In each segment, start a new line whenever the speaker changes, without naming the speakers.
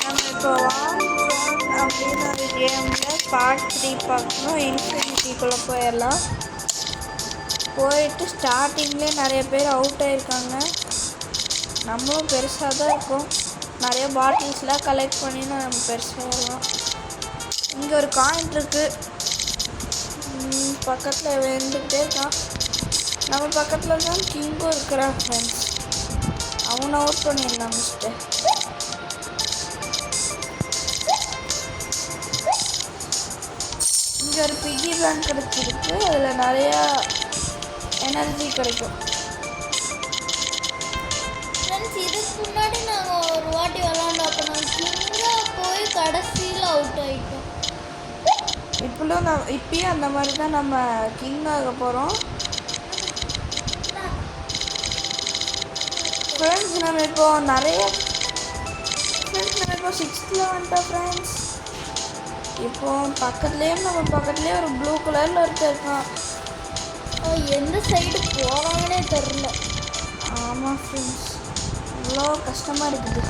நம்ம இப்போ வாங்ஸோன் அப்படின்னு ஒரு கேமில் பார்ட் 3 பார்க்கணும். இன்ஃபினிட்டிக்குள்ளே போயிடலாம். போயிட்டு ஸ்டார்டிங்லேயே நிறைய பேர் அவுட் ஆகிருக்காங்க. நம்மளும் பெருசாக தான் இருக்கும். நிறைய பாட்டில்ஸ்லாம் கலெக்ட் பண்ணி நம்ம பெருசாகலாம். இங்கே ஒரு காயின் இருக்குது. பக்கத்தில் வந்துக்கிட்டே இருக்கான். நம்ம பக்கத்தில் தான் கிங்கும் இருக்கிறான் ஃப்ரெண்ட்ஸ். அவனை அவுட் பண்ணிடலாம் ஃபஸ்ட்டு. இங்கே ஒரு பிகி பேங்க் கிடைச்சிருக்கு. அதில் நிறையா எனர்ஜி கிடைக்கும்.
ஃப்ரெண்ட்ஸ், இதுக்கு முன்னாடி நாங்கள் ஒரு வாட்டி விளாண்டோம். அப்போ நாங்கள் கிங்காக போய் கடைசியில் அவுட் ஆகிட்டோம்.
இப்பயும் அந்த மாதிரி தான் நம்ம கிங் ஆக போகிறோம். ஃப்ரெண்ட்ஸ் நம்ம இப்போ நிறைய நம்ம இப்போ 6th வந்துட்டோம் ஃப்ரெண்ட்ஸ். இப்போ நம்ம பக்கத்துலேயே ஒரு ப்ளூ கலரில் ஒருத்தர் இருக்கான்.
எந்த சைடு போவாங்கன்னே தெரில.
ஆமாம் ஃப்ரெண்ட்ஸ், இவ்வளோ கஷ்டமாக இருக்குது.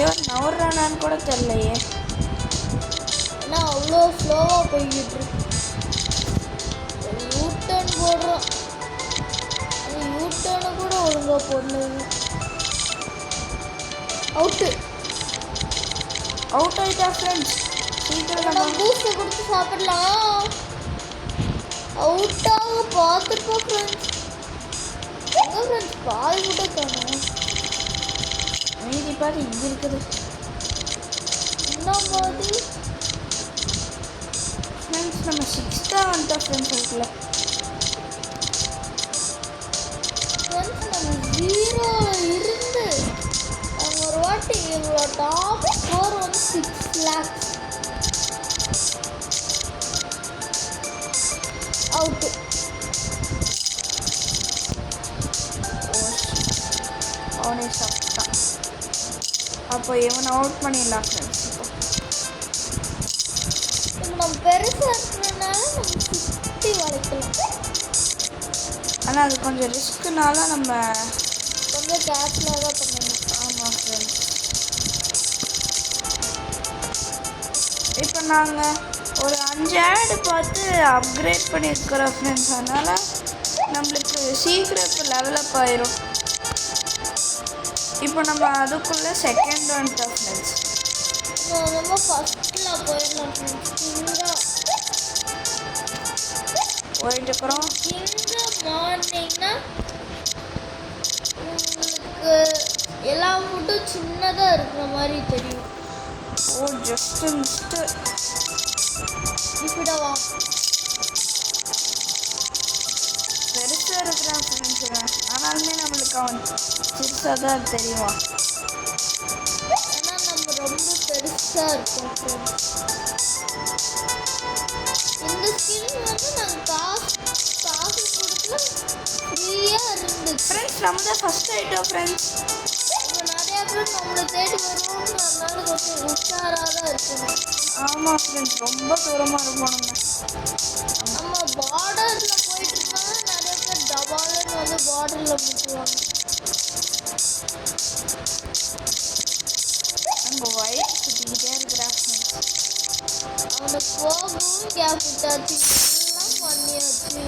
இவன் நவர்றானான்னு கூட தெரிலையே.
ஏன்னா அவ்வளோ ஸ்லோவாக போய்கிட்டு இருக்கு. யூட்டர்ன் போடுறோம். யூட்டர்னு கூட ஒழுங்காக போடல.
அவுட் ஆகிட்டா ஃப்ரெண்ட்ஸ். சீக்கிரம்
நம்ம பூஸ்ட்டை கொடுத்து சாப்பிடலாம். அவுட்டாக பார்த்துருப்போம் ஃப்ரெண்ட்ஸ். எங்கே ஃப்ரெண்ட்ஸ் பால் கூட காணும்.
மீதி பாதி இங்கே இருக்குது.
என்ன மாதிரி
ஃப்ரெண்ட்ஸ் நம்ம 6th வந்துட்டோம் ஃப்ரெண்ட்ஸ். இருக்குல்ல
ஃப்ரெண்ட்ஸ், நம்ம 0 இருந்து நம்ம ஒரு வாட்டி எங்களோட டாப் ஸ்கோர் வந்து 6 lakhs. அவுட்டு.
அவனே சாப்பிட்டான். அப்போ இவனை அவுட் பண்ணிடலாம் ஃப்ரெண்ட்ஸ்.
இப்போ நம்ம பெருசாக இருக்கிறதுனால நம்ம சுற்றி வளைக்கலாம்.
ஆனால் அது கொஞ்சம் ரிஸ்க்குனால நம்ம
கொஞ்சம் கேர்ஃபுல்லாக தான் பண்ணணும்.
ஆமாம் ஃப்ரெண்ட்ஸ். இப்போ நாங்கள் ஒரு 5 ஆடு பார்த்து அப்கிரேட் பண்ணியிருக்கிறோம் ஃப்ரெண்ட்ஸ். அதனால் நம்மளுக்கு சீக்கிரம் இப்போ லெவலப் ஆயிரும். இப்போ நம்ம அதுக்குள்ளே செகண்ட் வந்துட்டோம் ஃப்ரெண்ட்ஸ்.
நம்ம ஃபஸ்ட்டில் போயிடலாம் ஃப்ரெண்ட்ஸ்.
போயிட்டுருக்குறோம்.
மார்னிங்னா உங்களுக்கு எல்லா ஃபுட்டும் சின்னதாக இருக்கிற மாதிரி தெரியும்.
ஜஸ்ட்டு மிஸ்ட்டு
இப்படிவா
பெருசாக இருக்கிறான் ஃப்ரெண்ட்ஸ். ஆனாலுமே நம்மளுக்கு அவன் சிறுசாக தான் தெரியுமா.
ஏன்னா நம்ம ரொம்ப பெருசாக இருக்கோம் ஃப்ரெண்ட்ஸ். இந்த ஸ்கின் வந்து நாங்கள் காசு கொடுத்து ஃப்ரீயாக இருந்துச்சு
ஃப்ரெண்ட்ஸ். நம்ம தான் ஃபஸ்ட் ஆகிட்டோம் ஃப்ரெண்ட்ஸ்.
இப்போ நிறையா பேர் நம்மளை தேடி வருவோம்னு அதனால கொஞ்சம் உஷாராக தான் இருக்கணும்.
ஆமாம் ஃப்ரெண்ட்ஸ், ரொம்ப தூரமாக இருப்போம்.
நம்ம பார்டரில் போயிட்டு இருந்தாலும் நிறைய பேர் டபாலுன்னு வந்து பார்டரில் முட்டுவாங்க.
நம்ம வயிறு சுற்றிக்கிட்டே இருக்கிறான் ஃப்ரெண்ட்ஸ்.
அவனை போகவும் கேப் விட்டாச்சு, எல்லாம் பண்ணியாச்சு.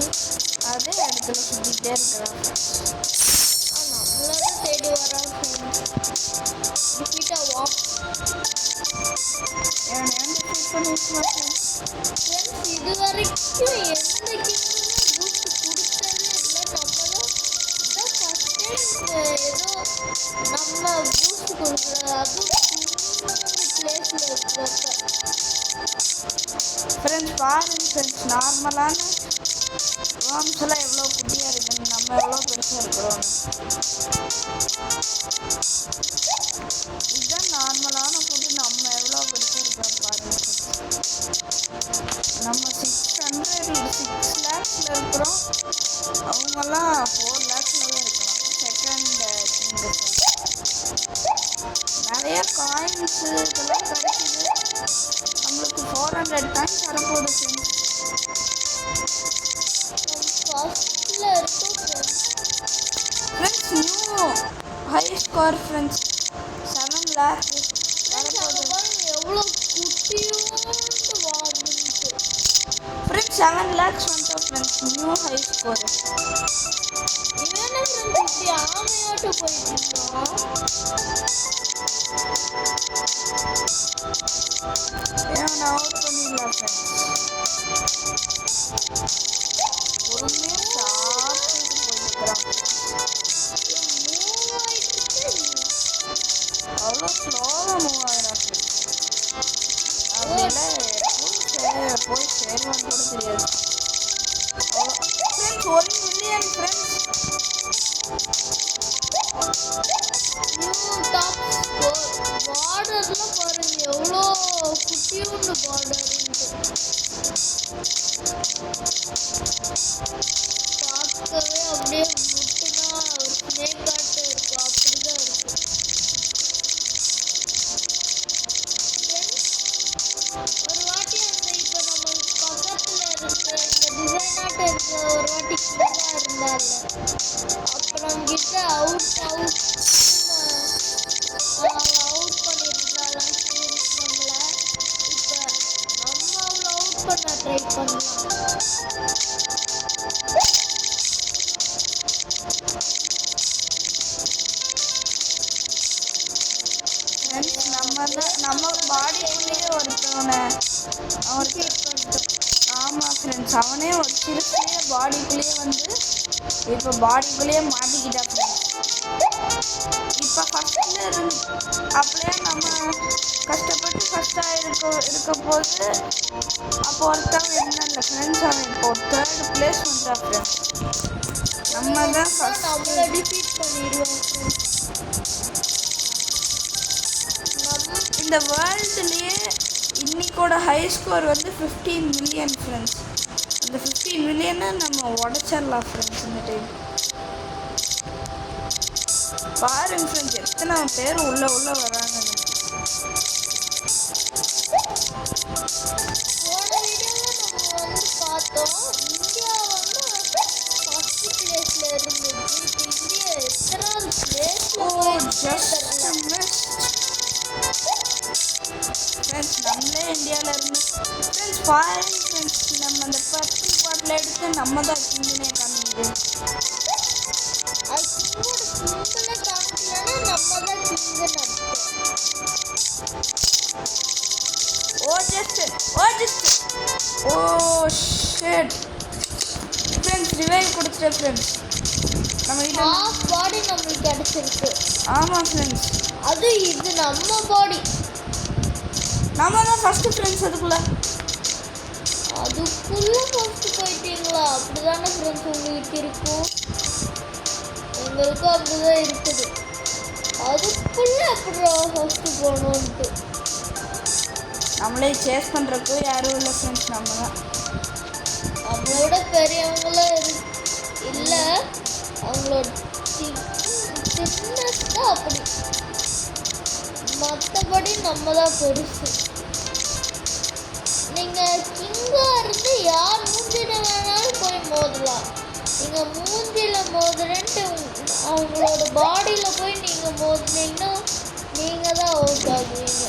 அதே இடத்துல சுற்றிக்கிட்டே இருக்கிறான்.
நம்மளதான் தேடி வரான் ஃப்ரெண்ட்ஸ். டிஃபீட்டாக வாக்
டிஃபீட் பண்ணிக்கலாம்
ஃப்ரெண்ட்ஸ். இது வரைக்கும் எந்த கேமுமே பூஸ்ட் கொடுத்ததே இல்லை. நம்ம தான் ஃபஸ்ட் டைம் ஏதோ நம்ம பூஸ்ட் கொடுக்குறது. அதுவும் பிளேஸில் இருக்கிறப்ப
ஃப்ரெண்ட்ஸ் பாருங்க ஃப்ரெண்ட்ஸ். நார்மலான வார்ம்ஸ் எல்லாம் எவ்வளோ குட்டியாக இருக்குன்னு, நம்ம எவ்வளோ பெருசாக இருக்கிறோம். இதுதான் நார்மலான ஃபுட்டு. நம்ம எவ்வளோ பெருசாக இருக்கிறோம் பாருங்க. நம்ம 6 lakhஸில் இருக்கிறோம். அவங்கெல்லாம் 4 lakhஸில் தான் இருக்கிறோம். Second king. நிறைய காயின்ஸு இதெல்லாம் கிடைக்குது. நம்மளுக்கு 400 காயின்ஸ் வரப்போகுது ஃப்ரெண்ட்ஸ்.
ஃபஸ்ட்டில் இருக்கும்
friends. New score friends 7 lakh
friends அங்கே பாருங்க எவ்வளோ குட்டியோண்டு வாங்குன்ட்டு.
ஃப்ரெண்ட்ஸ் 7 லேக்ஸ் வந்துட்டோம் ஃப்ரெண்ட்ஸ். New high score.
இவன் என்ன ஃப்ரெண்ட்ஸ் இப்படி ஆமையாட்டு போயிட்டு இருக்கான்.
ஏன் அவுட் பண்ணிடலாம் ஃப்ரெண்ட்ஸ். பொறுமையாக சாப்பிட்டு போயிருக்கிறான்.
மூவ் ஆயிட்டு
அவ்வளோ ஸ்லோவாக மூவ் ஆகிறான் ஃப்ரெண்ட்ஸ். அப்படிலாம் போய் சேருவான்னு கூட தெரியாது. Friends 1 million friends.
New top score. பார்டர்லாம் பாருங்க எவ்வளோ குட்டியோண்டு பார்டர்ன்ட்டு. பார்க்கவே அப்படியே முட்டுனா ஸ்னேக் ஆட்டு இருக்கும், அப்படிதான் இருக்கு. ஒரு வாட்டி அந்த இப்போ நம்ம பக்கத்தில் இருக்கிற இந்த டிசைனாட்ட இருக்கிற ஒரு வாட்டி கீழே இருந்தால அப்போ நம்மகிட்ட அவுட் பண்ணியிருந்தாலும் நம்மளை இப்போ நம்ம அவ்வளோ அவுட் பண்ண ட்ரை பண்ணலாம்.
ஃப்ரெண்ட்ஸ் நம்ம பாடிக்குள்ளேயே ஒருத்தவனை அவருக்கு ஆமாம் ஃப்ரெண்ட்ஸ் அவனே ஒரு சிறுசுலேயே பாடிக்குள்ளேயே வந்து இப்போ பாடிக்குள்ளேயே மாட்டிக்கிட்டா ஃப்ரெண்ட்ஸ். இப்போ ஃபஸ்ட்டில் அப்படியே நம்ம கஷ்டப்பட்டு ஃபஸ்ட்டாக இருக்க போது அப்போ ஒருத்தவங்க என்னென்ன ஃப்ரெண்ட்ஸ் அவன் இப்போ 3rd பிளேஸ் வந்துட்டா ஃப்ரெண்ட்ஸ். நம்ம தான்
நம்மளை டிஃபீட் பண்ணிடுவோம்.
இந்த வேர்ல்டுலேயே இன்னைக்கோட ஹை ஸ்கோர் வந்து 15 மில்லியன் ஃப்ரெண்ட்ஸ். அந்த 15 மில்லியனை நம்ம உடச்சிடலாம் ஃப்ரெண்ட்ஸ் இந்த டைம். பாருங்க ஃப்ரெண்ட்ஸ் எத்தனை பேர் உள்ள வராங்கன்னு.
போன வீடியோவில் நம்ம வந்து பார்த்தோம் இந்தியா வந்து ஃபர்ஸ்ட் பிளேஸில் இருந்துச்சு. இப்போ இந்தியா எத்தனாவது பிளேஸில்
ஃப்ரெண்ட்ஸ் நம்மளே இந்தியாவில் இருந்து ஃப்ரெண்ட்ஸ் பாருங்க ஃப்ரெண்ட்ஸ் நம்ம அந்த பர்பிள் பாட்டில் எடுத்து நம்ம தான் கிங்குனே காமிக்குது.
அது கிங்கோட சிம்பிளை காமிக்கலன்னா நம்ம தான் கிங்குன்னு அர்த்தம்.
ஓ ஷிட் ஃப்ரெண்ட்ஸ் ரிவைவ் கொடுத்துட்டேன் ஃப்ரெண்ட்ஸ். நம்ம
ஹாஃப் பாடி நம்மளுக்கு கிடச்சிருக்கு.
ஆமாம் ஃப்ரெண்ட்ஸ்
அது இது நம்ம பாடி.
நம்ம தான் ஃபஸ்ட்டு ஃப்ரெண்ட்ஸ். அதுக்குள்ளே
ஃபஸ்ட்டு போயிட்டீங்களா? அப்படி தானே ஃப்ரெண்ட்ஸ் உங்களுக்கு இருக்கும். எங்களுக்கும் அப்படி தான் இருக்குது. அதுக்குள்ளே அப்படி ஃபஸ்ட்டு போகணுன்ட்டு
நம்மளே சேஸ் பண்ணுறக்கும் யாரும் இல்லை ஃப்ரெண்ட்ஸ். நம்ம தான்
நம்மளை விட பெரியவங்களும் இல்லை. அவங்களோட சின்னஸ் தான் அப்படி. மற்றபடி நம்ம தான் பெருசு. நீங்கள் கிங்காக இருந்து யார் மூஞ்சில வேணாலும் போய் மோதலாம். நீங்கள் மூஞ்சியில் மோதுறேன்ட்டு அவங்களோட பாடியில் போய் நீங்கள் மோதுனீங்கன்னா நீங்கள் தான் அவுட் ஆகுவீங்க.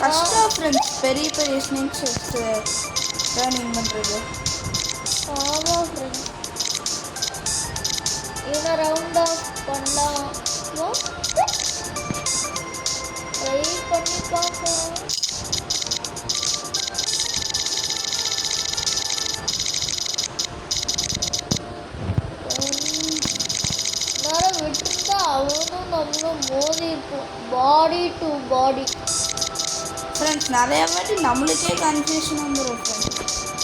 கஷ்டம் ஃப்ரெண்ட்ஸ் பெரிய பெரிய ஸ்னேக்ஸ் ட்ரைனிங் பண்ணுறது.
ஆமாம் ஃப்ரெண்ட்ஸ். இவனை ரவுண்ட் ஆஃப் பண்ணலாம். ட்ரை பண்ணி பார்க்கலாம். நேரம் விட்டுருந்தா அவனும் நம்மளும் மோதி இருப்போம் பாடி டு பாடி.
ஃப்ரெண்ட்ஸ் நிறைய வாட்டி நம்மளுக்கே கன்ஃபியூஷன் வந்துடும் ஃப்ரெண்ட்ஸ்.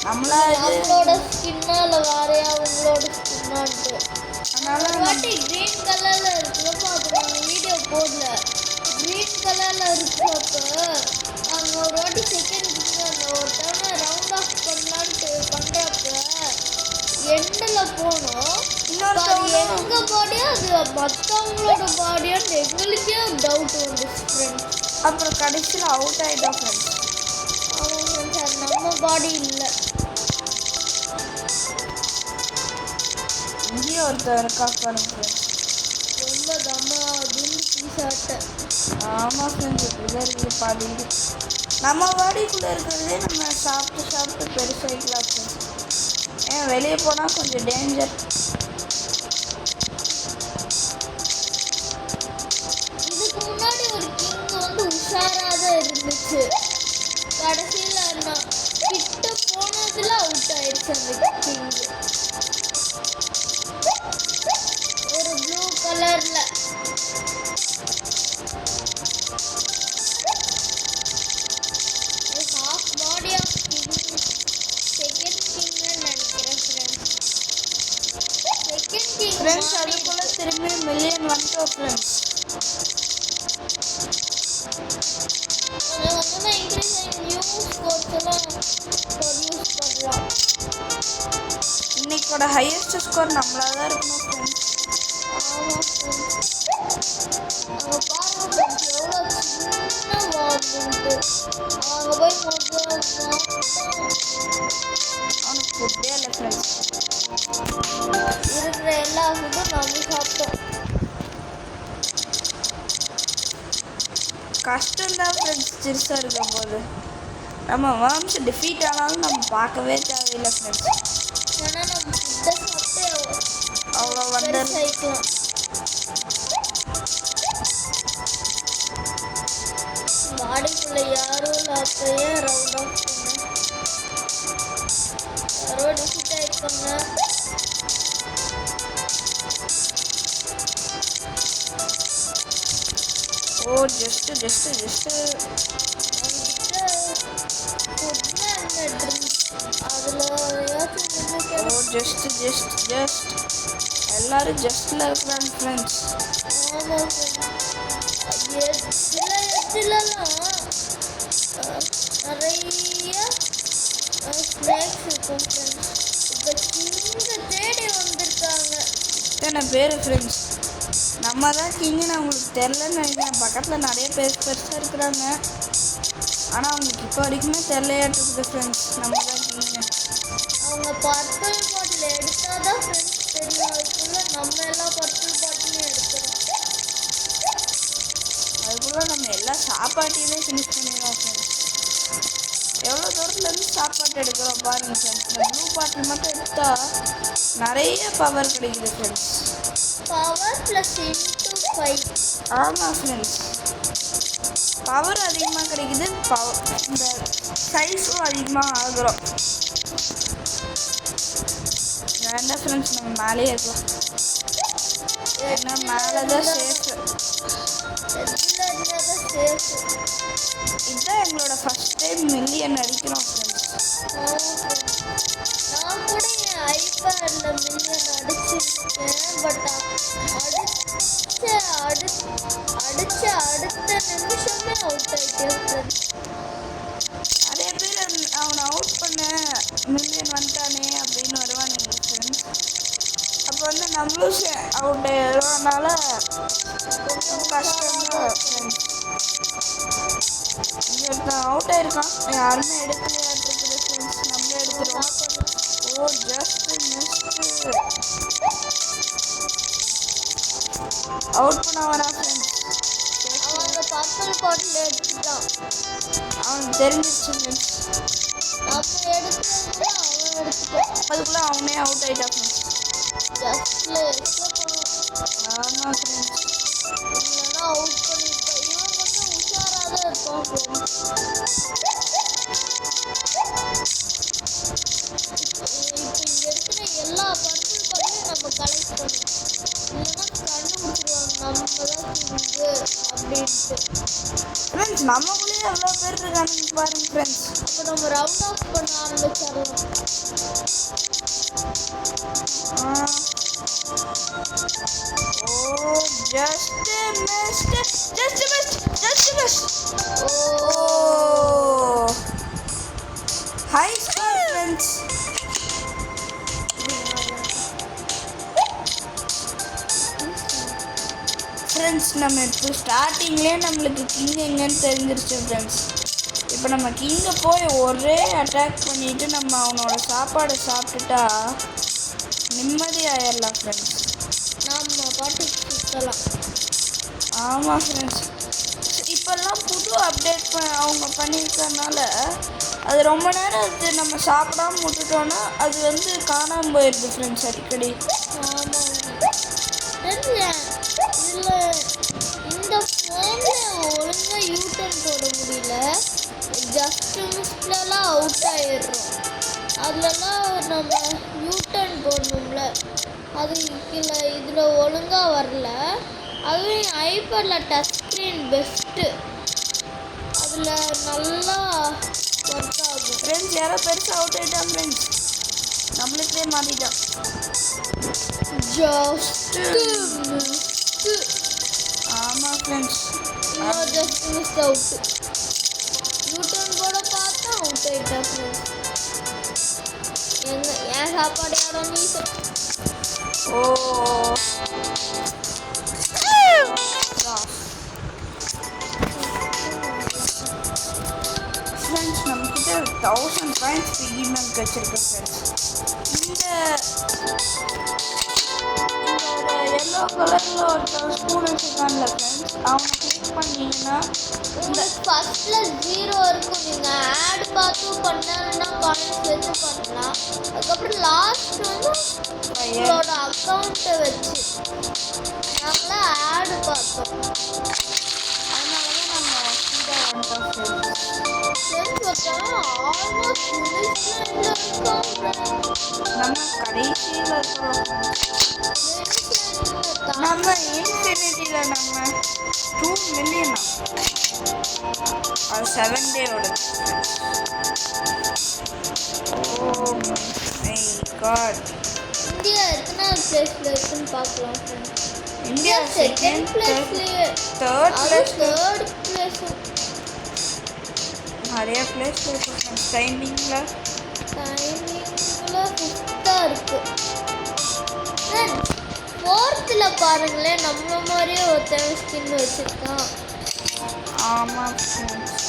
நம்மளோட ஸ்கின்னா இல்லை வேறையா அவங்களோட ஸ்கின்னான்ட்டு.
அதனால
ஒரு வாட்டி க்ரீன் கலரில் இருக்கிறப்போ அது நாங்கள் வீடியோ போடல. க்ரீன் கலரில் இருக்கிறப்ப நாங்கள் ஒரு வாட்டி செகண்ட் அந்த ஒரு டைம் ரவுண்ட் ஆஃப் பண்ணலான்ட்டு பண்ணுறப்ப எண்டில் போனோம். அது எங்கள் பாடியோ அது மற்றவங்களோட பாடியோன்னு எங்களுக்கே டவுட் வந்துச்சு ஃப்ரெண்ட்ஸ்.
அப்புறம் கடைசியில் அவுட் ஆகிட்டோம் ஃப்ரெண்ட்ஸ்.
ஆமாம் ஃப்ரெண்ட்ஸ் அது நம்ம பாடி இல்லை.
இங்கேயே ஒருத்தர் இருக்கா பாருங்க ஃப்ரெண்ட்ஸ்.
ரொம்ப தம்மா துண்டு பீஸாட்ட.
ஆமாம் ஃப்ரெண்ட்ஸ், இப்படிதான் இருக்குது பாதிக்கு. நம்ம வாடிக்குள்ளே இருக்கிறதே நம்ம சாப்பிட்டு சாப்பிட்டு பெருசாகிக்கலாம் ஃப்ரெண்ட்ஸ். ஏன் வெளியே போனால் கொஞ்சம் டேஞ்சர்.
இதுக்கு முன்னாடி ஒரு கிங் வந்து உஷாராக தான் இருந்துச்சு. கடைசியில் நான் கிட்ட போனதுல அவுட் ஆயிடுச்சு அந்த கிங். ஒரு ப்ளூ கலர்ல half body of king. Second கிங்னு நினைக்கிறேன் ஃப்ரெண்ட்ஸ். செகண்ட் கிங்
ஃப்ரெண்ட்ஸ் அதுக்குள்ளே திரும்பி மில்லியன் வந்துட்டோம் ஃப்ரெண்ட்ஸ்.
கொஞ்சம் கொஞ்சமாக இன்க்ரீஸ் ஆகி நியூ ஸ்கோர்ஸ் எல்லாம் ப்ரொடியூஸ் பண்ணலாம்.
இன்னைக்கோட ஹையஸ்ட் ஸ்கோர் நம்மளாக தான் இருக்கணும் ஃப்ரெண்ட்ஸ்.
ஆமாம் ஃப்ரெண்ட்ஸ். அங்கே பாருங்க ஃப்ரெண்ட்ஸ் எவ்வளோ சின்ன வார்டுன்ட்டு. அங்கே போய்
அவனுக்கு ஃபுட்டே இல்லை ஃப்ரெண்ட்ஸ்.
இருக்கிற எல்லா ஃபுட்டும் நம்ம சாப்பிட்டோம்.
கஷ்டம்தான் ஃப்ரெண்ட்ஸ் சிறுசாக இருக்கும் போது. நம்ம வேர்ம்ஸ் டிஃபீட் ஆனாலும் நம்ம பார்க்கவே தேவையில்லை ஃப்ரெண்ட்ஸ்.
ஏன்னா நம்ம ஃபுட்டை சாப்பிட்டு
அவ்வளோ வந்து
பெருசாகிக்கலாம். பாடிக்குள்ளே யாரும் இல்லாத்தையே ரவுண்ட் ஆஃப் பண்ண யாரோ டிஃபிட் ஆகிருக்காங்க.
ஓ ஜஸ்ட்டு ஓ ஜஸ்ட் எல்லாரும் ஜஸ்ட்டில் இருக்கிறாங்க ஃப்ரெண்ட்ஸ்.
நிறைய ஸ்நாக்ஸ் இருக்கும் ஃப்ரெண்ட்ஸ். இப்போ கிங்க தேடி வந்திருக்காங்க.
இத்தனை பேர் ஃப்ரெண்ட்ஸ். நம்ம தான் கிங்குன்னு அவங்களுக்கு தெரிலன்னு நினைக்கிறேன். பக்கத்தில் நிறைய பேர் பெருசாக இருக்கிறாங்க. ஆனால் அவங்களுக்கு இப்போ வரைக்குமே தெரிலையாட்டுருக்குது ஃப்ரெண்ட்ஸ் நம்ம தான் கிங்குன்னு.
அவங்க பர்பிள் பாட்டில் எடுத்தால் தான் ஃப்ரெண்ட்ஸ் தெரியும். அதுக்குள்ளே நம்ம எல்லாம் பர்பிள் பாட்டிலையும் எடுக்கிறோம்.
அதுக்குள்ளே நம்ம எல்லா சாப்பாட்டையுமே ஃபினிஷ் பண்ணிடுவோம் ஃப்ரெண்ட்ஸ். எவ்வளோ தூரத்துலேருந்து சாப்பாட்டு எடுக்கிறோம் பாருங்கள் ஃப்ரெண்ட்ஸ். இந்த ப்ளூ பாட்டில் மட்டும் எடுத்தால் நிறைய பவர் கிடைக்குது ஃப்ரெண்ட்ஸ்.
Power plus into 5.
ஆமாம் ஃப்ரெண்ட்ஸ், பவர் அதிகமாக கிடைக்குது. இந்த சைஸும் அதிகமாக ஆகுறோம். வேண்டாம் ஃப்ரெண்ட்ஸ், நம்ம மேலேயே இருக்கலாம். ஏன்னா மேலே தான் சேஃபு. இதுதான் எங்களோட ஃபஸ்ட் டைம் மில்லியன் அடிக்கிறோம் ஃப்ரெண்ட்ஸ்.
நான் கூட என் ஐபேடில் மில்லியன் அடிச்சிருக்கேன். பட் அடிச்ச அடுத்த நிமிஷமே அவுட் ஆகிட்டேன் ஃப்ரெண்ட்ஸ்.
நிறைய பேர் அவனை அவுட் பண்ண மில்லியன் வந்துட்டானே அப்படின்னு வருவானுங்க ஃப்ரெண்ட்ஸ். அப்போ வந்து நம்மளும் அவுட் ஆயிடுறதுனால கொஞ்சம் கஷ்டம்தான் ஃப்ரெண்ட்ஸ். இங்கே ஒருத்தன் அவுட் ஆயிருக்கான், யாருமே எடுக்கலையாட்டிருக்குது ஃப்ரெண்ட்ஸ். நம்மளே எடுத்துருவோம். ஓ ஜஸ்ட் மிஸ்டு. அவுட் பண்ண வரான் ஃப்ரெண்ட்ஸ்.
அவங்க பர்பிள் பாட்டில் எடுத்துட்டான்.
அவனுக்கு தெரிஞ்சிருச்சு ஃப்ரெண்ட்ஸ்.
நம்ம எடுக்கிறதுல அவன் எடுத்துட்டான்.
அதுக்குள்ளே அவனே அவுட் ஆகிட்டான் ஃப்ரெண்ட்ஸ்.
ஜஸ்ட்ல எக்ஸ்ட்ரா
ஆமாம் ஃப்ரெண்ட்ஸ்.
இல்லைன்னா அவுட் பண்ணியிருப்பான். இவன் கொஞ்சம் உஷாராக தான் இருப்பான் ஃப்ரெண்ட்ஸ். இப்போ இங்கே இருக்கிற எல்லா பர்பிள் பாட்டிலையும் நம்ம கலெக்ட் பண்ணணும். இல்லைன்னா கண்டுபிடிச்சிருவாங்க நம்ம தான் கிங்கு அப்படின்ட்டு.
ஃப்ரெண்ட்ஸ் நம்மக்குள்ளேயே எவ்வளோ பேர் இருக்கானுங்க பாருங்க ஃப்ரெண்ட்ஸ்.
அப்போ நம்ம ரவுண்ட் ஆஃப் பண்ண ஆரம்பிச்சிடலாம்.
Oh just missed. Oh high score friends. Friends நம்ம இப்போ ஸ்டார்டிங்லேயே நம்மளுக்கு கிங் எங்கன்னு தெரிஞ்சிருச்சு ஃப்ரெண்ட்ஸ். இப்போ நம்ம கிங்கை போய் ஒரே அட்டாக் பண்ணிவிட்டு நம்ம அவனோட சாப்பாடை சாப்பிட்டுட்டா நிம்மதி ஆயிடலாம் ஃப்ரெண்ட்ஸ்.
நம்ம பாட்டுக்கு ஏற்றலாம்.
ஆமாம் ஃப்ரெண்ட்ஸ், இப்போல்லாம் புது அப்டேட் அவங்க பண்ணியிருக்கறனால அது ரொம்ப நேரம் அது நம்ம சாப்பிடாம விட்டுட்டோன்னா அது வந்து காணாமல் போயிடுது ஃப்ரெண்ட்ஸ் அடிக்கடி.
ஆமாம் ஃப்ரெண்ட்ஸ், இதில் இந்த ஃபோனில் ஒழுங்காக யூட்டன் போட முடியல. ஜஸ்ட் மிஸ்லலாம் அவுட் ஆயிடுறோம். அதுலலாம் நம்ம யூட்டன் போடணும்ல, அது இதில் ஒழுங்காக வரல. அதுவும் ஐபேடில் டச் ஸ்க்ரீன் பெஸ்ட்டு, அதில் நல்லா ஒர்க் ஆகும்.
ஃப்ரெண்ட்ஸ் யாரோ பெருசாக அவுட் ஆகிட்டான் ஃப்ரெண்ட்ஸ், நம்மளுக்கே மாறிட்டான்.
ஜஸ்ட்டு
ஆமாம் friends,
just miss out. U-turn போட பார்த்தா அவுட் ஆகிட்டா ஃப்ரெண்ட்ஸ். என் சாப்பாடு யாரோ நீ
ஓ ஃப்ரெண்ட்ஸ், நம்மக்கிட்ட 1000 காயின்ஸ் பிகி பேங்க் வச்சுருக்கேன் ஃப்ரெண்ட்ஸ். இந்த எல்லோ கலரில் ஒரு ஸ்பூன் வச்சுருக்கான்ல ஃப்ரெண்ட்ஸ், அவனை கிளிக் பண்ணிங்கன்னா
உங்களுக்கு ஃபஸ்ட்டில் 0 இருக்கும். நீங்கள் ஆட் பார்த்தும் பண்ணலன்னா காயின்ஸ் வச்சு பண்ணலாம். அதுக்கப்புறம் லாஸ்ட் வந்து உங்களோட அக்கௌண்ட்டை வச்சு நாங்களாம் ஆடு பார்த்தோம்.
அதனால தான் நம்ம ஸ்பீடாக வந்துட்டோம் ஃப்ரெண்ட்ஸ்.
ஆல்மோஸ்ட் இருக்கோம்.
நம்ம கடைசியில் இருக்கிறோம். நம்ம இன்ஃபினிட்டியில் நம்ம 2 மில்லியனா, அது 7 டேயோட. ஓ மை காட்,
இந்தியா எத்தனாவது பிளேஸ்ல இருக்குன்னு பார்க்கலாம் ஃப்ரெண்ட்ஸ்.
இந்தியா
செகண்ட் பிளேஸ்லயே,
தேர்ட் பிளேஸ்,
தேர்ட் பிளேஸ்.
நிறைய பிளேஸ் இருக்கு ஃப்ரெண்ட்ஸ். டைமிங்கில்
ஃபிஃப்த்தாக இருக்கு ஃப்ரெண்ட்ஸ். ஃபோர்த்தில் பாருங்களேன், நம்ம மாதிரியே ஒருத்தன் ஸ்கின் வச்சுருக்கான்.
ஆமாம் ஃப்ரெண்ட்ஸ்.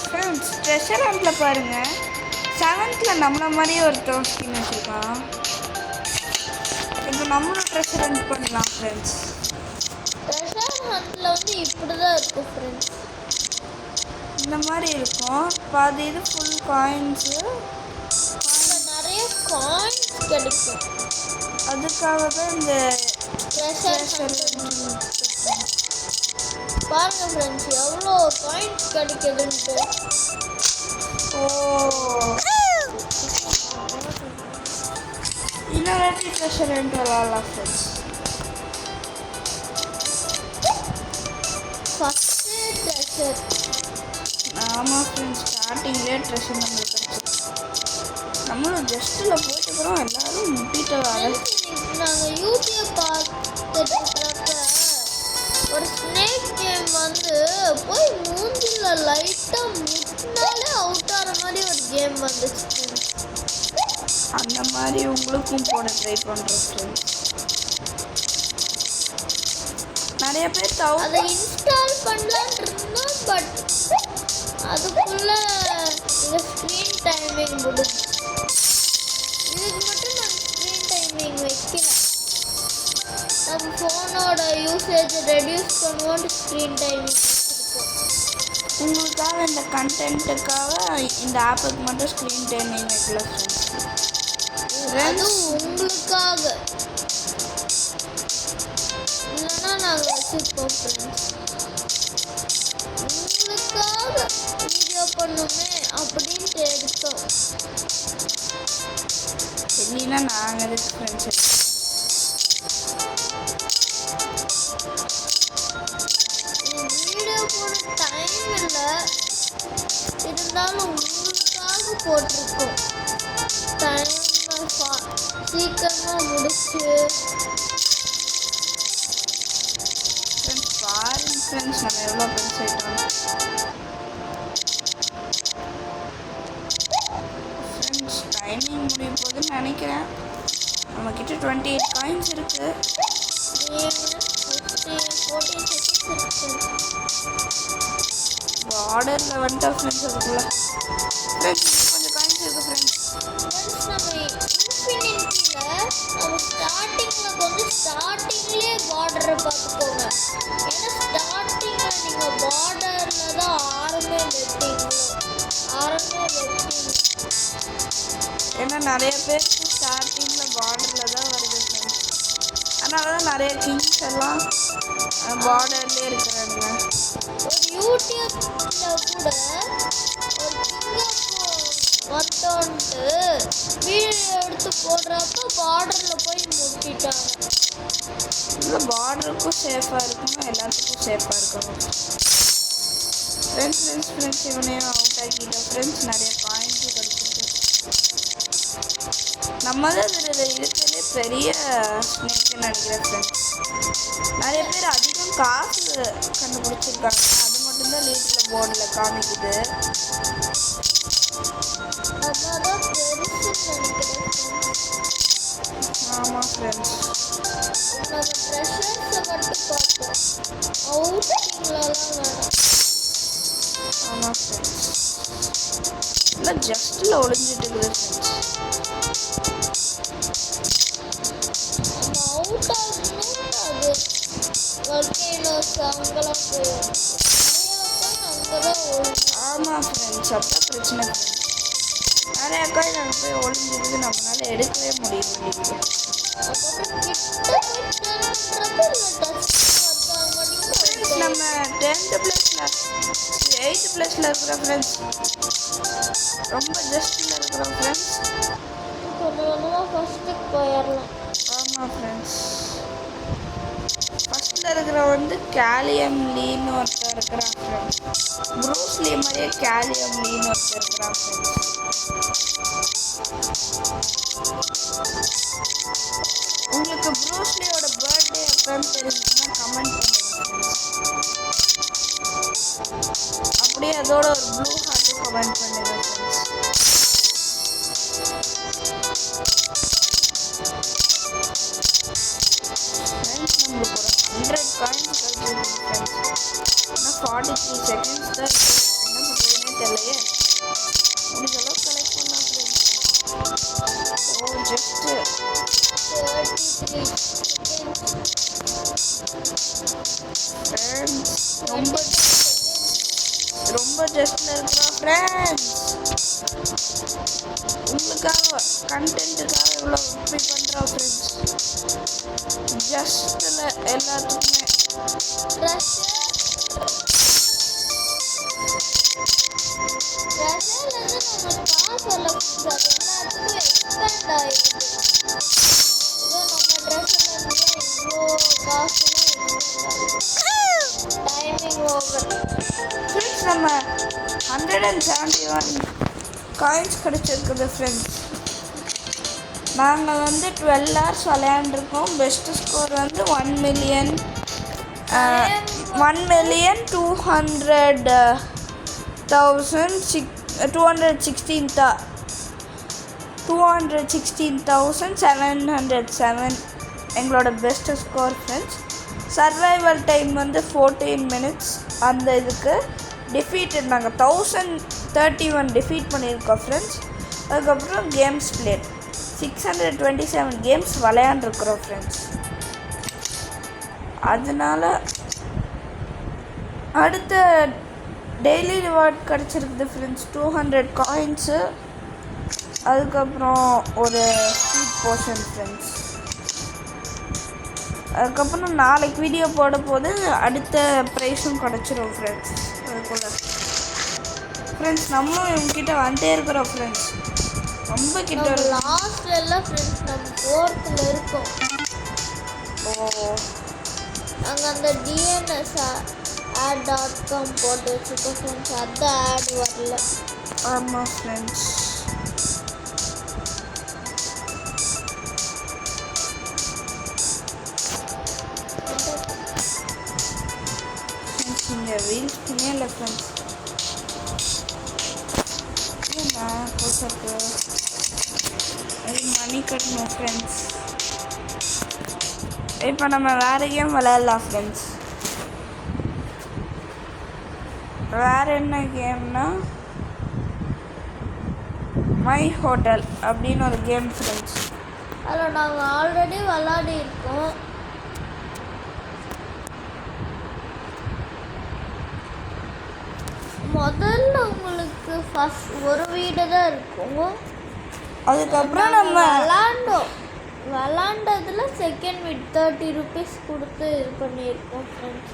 ஃப்ரெண்ட்ஸ், ட்ரெஷர் ஹண்ட்டில் பாருங்கள், 7th நம்மளை மாதிரியே ஒருத்தன் ஸ்கின் வச்சுருக்கான். இப்போ நம்மளும் ட்ரெஷர் ஹண்ட் பண்ணலாம் ஃப்ரெண்ட்ஸ்.
ட்ரெஷர் ஹண்ட்டில் வந்து இப்படி தான் இருக்கும் ஃப்ரெண்ட்ஸ்.
இந்த மாதிரி இருக்கும். பாதி இது ஃபுல் காயின்ஸு,
நிறைய காயின்ஸ் கிடைக்கும்.
அதுக்காக தான் இந்த
ட்ரெஷர் பாருங்க ஃப்ரெண்ட்ஸ், எவ்வளோ காயின்ஸ் கிடைக்குதுன்ட்டு.
ஓ இன்னொரு ட்ரெஷர் ஹண்ட் விளாட்லாம் ஃப்ரெண்ட்ஸ்.
First treasure.
ஆமாம் ஃப்ரெண்ட்ஸ், ஸ்டார்டிங்லேயே ட்ரெஷர் நம்மளுக்கு கிடச்சிடும். நம்மளும் ஜஸ்ட்டில் போயிட்டுக்கிறோம், எல்லோரும் முட்டிட்டு வர.
நாங்கள் யூடியூப் பார்த்துட்டு இருக்கிறப்ப ஒரு ஸ்னேக் கேம் வந்து போய் மூஞ்சில் லைட்டாக முட்டினாலே அவுட் ஆகிற மாதிரி ஒரு கேம் வந்துச்சு.
அந்த மாதிரி உங்களுக்கும் போட ட்ரை பண்ணுறோம் ஃப்ரெண்ட்ஸ். நிறைய பேர்
அதை இன்ஸ்டால் பண்ணலான்னு இருந்தோம், பட் அதுக்குள்ள இந்த ஸ்க்ரீன் டைமிங் முடிஞ்சு. இதுக்கு மட்டும் நான் ஸ்க்ரீன் டைமிங் வைக்கல. நம்ம ஃபோனோட யூசேஜ் ரெடியூஸ் பண்ணுவோம், ஸ்க்ரீன் டைமிங் வச்சுருக்கோம்.
உங்களுக்காக இந்த கண்டென்ட்டுக்காக இந்த ஆப்புக்கு மட்டும் ஸ்க்ரீன் டைமிங் வைக்கல ஃப்ரெண்ட்ஸ்.
அதுவும் உங்களுக்காக, இல்லைன்னா நாங்கள் வச்சுருப்போம் ஃப்ரெண்ட்ஸ். உங்களுக்காக வீடியோ பண்ணுமே அப்படின்ட்டு எடுத்தோம்.
இல்லைன்னா நாங்கள் எதுக்கு ஃப்ரெண்ட்ஸ்
வீடியோ போட டைம் இல்லை, இருந்தாலும் உங்களுக்காக போட்டிருக்கோம். டைம் சீக்கிரமாக முடிச்சு
ஃப்ரெண்ட்ஸ் பாருங்க ஃப்ரெண்ட்ஸ், நம்ம எவ்வளோ பெருசாகிட்டோம் ஃப்ரெண்ட்ஸ். டைமிங் முடிய போகுதுன்னு நினைக்கிறேன். நம்மக்கிட்ட 28 காயின்ஸ் இருக்குது.
14 செகண்ட்ஸ் இருக்கு.
ஆர்டரில் வந்துட்டோம் ஃப்ரெண்ட்ஸ். அதுக்குள்ளே ஃப்ரெண்ட்ஸ் கொஞ்சம் காயின்ஸ் இருக்குது ஃப்ரெண்ட்ஸ்.
நம்ம இன்ஃபினிட்டியில் நம்ம ஸ்டார்டிங்கில் கொஞ்சம் பார்த்துக்கோங்க. ஏன்னா ஸ்டார்டிங்கில் நீங்கள் பார்டரில் தான் ஆரம்பமே வைப்பீங்க.
ஏன்னா நிறைய பேருக்கு ஸ்டார்டிங்கில் பார்டரில் தான் வருது ஃப்ரெண்ட்ஸ். அதனால தான் நிறைய கிங்ஸ் எல்லாம் பார்டர்லேயே இருக்கிறாங்க.
ஒரு யூடியூப்பில் கூட ஒரு கிங்கப் வந்தோன்ட்டு வீடியோ எடுத்து போடுறப்ப பார்டரில் போய் முட்டிட்டாங்க.
இல்லை பார்டருக்கும் சேஃபாக இருக்கணும், எல்லாத்துக்கும் சேஃபாக இருக்கணும். ஃப்ரெண்ட்ஸ் இவனையும் அவுட் ஆக்கிட்டோம் ஃப்ரெண்ட்ஸ். நிறைய காயின்ஸும் கிடச்சிருக்கு. நம்ம தான் இருக்கிறதுலே பெரிய ஸ்னேக்குன்னு நினைக்கிறேன் ஃப்ரெண்ட்ஸ். நிறைய பேர் அதிகம் காசு கண்டுபிடிச்சிருக்காங்க. அது மட்டும்தான் லீட்டில் போர்டில் காமிக்குது.
அதான் பெருசுன்னு நினைக்கிறேன்.
ஆமாம் ஃப்ரெண்ட்ஸ்.
நம்ம ட்ரெஷர்ஸை மட்டும் பார்த்தோம். அவுட்டிங்லலாம் வேணும்.
ஆமாம் ஃப்ரெண்ட்ஸ். இல்லை ஜஸ்ட்டில் ஒளிஞ்சிட்டு இருக்குது ஃப்ரெண்ட்ஸ்.
நம்ம அவுட் ஆகணும்னு அது வல்கேனோஸ் அங்கெல்லாம் போயிடும். அங்கே தான் ஒழிஞ்சு.
ஆமாம் ஃப்ரெண்ட்ஸ், அப்போ பிரச்சனை ஃப்ரெண்ட்ஸ். நிறைய காயின் அங்கே போய் ஒளிஞ்சிருக்கு, நம்மளால எடுக்கவே முடிய மாட்டேங்குது.
அதுக்கப்புறம் கிட்ட
நம்ம 10th +ல 8th +ல இருக்கிற ஃப்ரெண்ட்ஸ், ரொம்ப ஜஸ்ட்டில் இருக்கிறோம் ஃப்ரெண்ட்ஸ்.
கொஞ்சம் கொஞ்சமாக ஃபஸ்ட்டுக்கு போயிடலாம்.
ஆமாம் ஃப்ரெண்ட்ஸ். ஃபஸ்ட்டில் இருக்கிற வந்து கேலியம் லீன்னு ஒருத்தர் இருக்கிறான் ஃப்ரெண்ட்ஸ். ப்ரூஸ் லீ மாதிரியே கேலியம் லீன்னு ஒருத்தர் இருக்கிறான் ஃப்ரெண்ட்ஸ். உங்களுக்கு ப்ரூஸ் லீயோட பர்த்டே எப்போன்னு தெரிஞ்சுன்னா கமெண்ட் பண்ணுங்க ஃப்ரெண்ட்ஸ். அப்படியே அதோட ஒரு ப்ளூ ஹார்ட்டும் கமெண்ட் பண்ணுங்க ஃப்ரெண்ட்ஸ். ஃப்ரெண்ட்ஸ் நம்மளுக்கு ஒரு 100 காயின்ஸ் கிடைச்சிருக்கு ஃப்ரெண்ட்ஸ். ஆனால் 43 செகண்ட்ஸ் தான் இருக்குது. என்ன பண்ணுறதுனே தெரியலையே. முடிஞ்ச அளவுக்கு கலெக்ட் பண்ணலாம் ஃப்ரெண்ட்ஸ். ஓ ஜஸ்ட்டு
33
ஃப்ரெண்ட்ஸ் ரொம்ப ஜஸ்ட்டில் இருக்கிறோம் ஃப்ரெண்ட்ஸ். உங்களுக்காக கண்டென்ட்டுக்காக இவ்வளோ இப்படி பண்ணுறோம் ஃப்ரெண்ட்ஸ். ஜஸ்ட்டில் எல்லாத்துக்குமே ஃப்ரெண்ட்ஸ் நம்ம 171 காயின்ஸ் கிடச்சிருக்குது ஃப்ரெண்ட்ஸ். நாங்கள் வந்து 12 hours விளையாண்டுருக்கோம். பெஸ்ட்டு ஸ்கோர் வந்து 216,707 எங்களோட best score friends. Survival time வந்து 14 minutes. அந்த இதுக்கு டிஃபீட்டட் நாங்கள் 1031 டிஃபீட் பண்ணியிருக்கோம் ஃப்ரெண்ட்ஸ். அதுக்கப்புறம் கேம்ஸ் பிளேட் 627 கேம்ஸ் விளையாண்டுருக்குறோம் ஃப்ரெண்ட்ஸ். அதனால அடுத்த டெய்லி ரிவார்ட் கிடச்சிருக்குது ஃப்ரெண்ட்ஸ். 200 காயின்ஸு, அதுக்கப்புறம் ஒரு ஸ்வீட் போர்ஷன் ஃப்ரெண்ட்ஸ். அதுக்கப்புறம் நாளைக்கு வீடியோ போட போது அடுத்த ப்ரைஸும் கிடச்சிரும் ஃப்ரெண்ட்ஸ். அதுக்குள்ள ஃப்ரெண்ட்ஸ் நம்மளும் இவங்ககிட்ட வந்துட்டே இருக்கிறோம் ஃப்ரெண்ட்ஸ். ரொம்ப கிட்ட
லாஸ்ட்ல எல்லாம் ஃப்ரெண்ட்ஸ் நம்ம 4th இருக்கோம்.
ஓ
அங்கே அந்த DNS.com போட்டு வச்சுருக்கோம் ஃப்ரெண்ட்ஸ். அந்த ஆட் வரல.
ஆமாம் ஃப்ரெண்ட்ஸ். இங்கே வீல்ஸ் பின்னே இல்லை ஃப்ரெண்ட்ஸ். ஏன்னா கோசருக்கு மணி கட்டணும் ஃப்ரெண்ட்ஸ். இப்போ நம்ம வேறு கேம் விளையாடலாம் ஃப்ரெண்ட்ஸ். வேறு என்ன கேம்னா மை ஹோட்டல் அப்படின்னு ஒரு கேம் ஃப்ரெண்ட்ஸ்.
அதில் நாங்கள் ஆல்ரெடி விளாடி இருக்கோம். ஃபர்ஸ்ட் ஒரு வீடு தான் இருக்கும்.
அதுக்கப்புறம் நம்ம
விளாண்டதுல செகண்ட் வீட் 30 rupees கொடுத்து இது பண்ணியிருக்கோம் ஃப்ரெண்ட்ஸ்.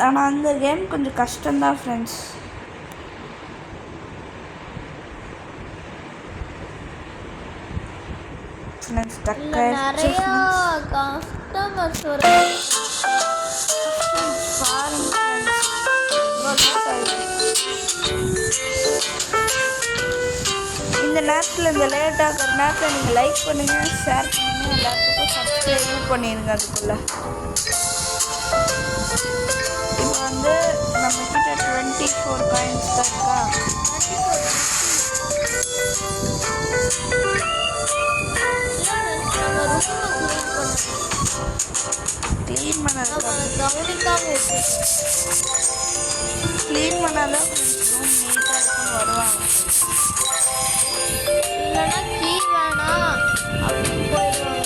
ஆனால் அந்த கேம் கொஞ்சம் கஷ்டம்தான் ஃப்ரெண்ட்ஸ்.
நிறைய கஸ்டமர்ஸ்
இந்த நேரத்தில் இந்த லேட் ஆகிற நேரத்தில் நீங்கள் லைக் பண்ணுங்கள், ஷேர் பண்ணுங்கள், எல்லாத்துக்கும் சப்ஸ்கிரைபும் பண்ணிடுங்க. அதுக்குள்ளே இப்போ வந்து நம்மக்கிட்ட 24 காயின்ஸ் தான் இருக்கா. க்ளீன் பண்ணாதான் ரூம் நீட்டாக இருக்குன்னு வருவாங்க.
இல்லைன்னா கீ வேணாம் அப்படின்னு போயிடுவாங்க.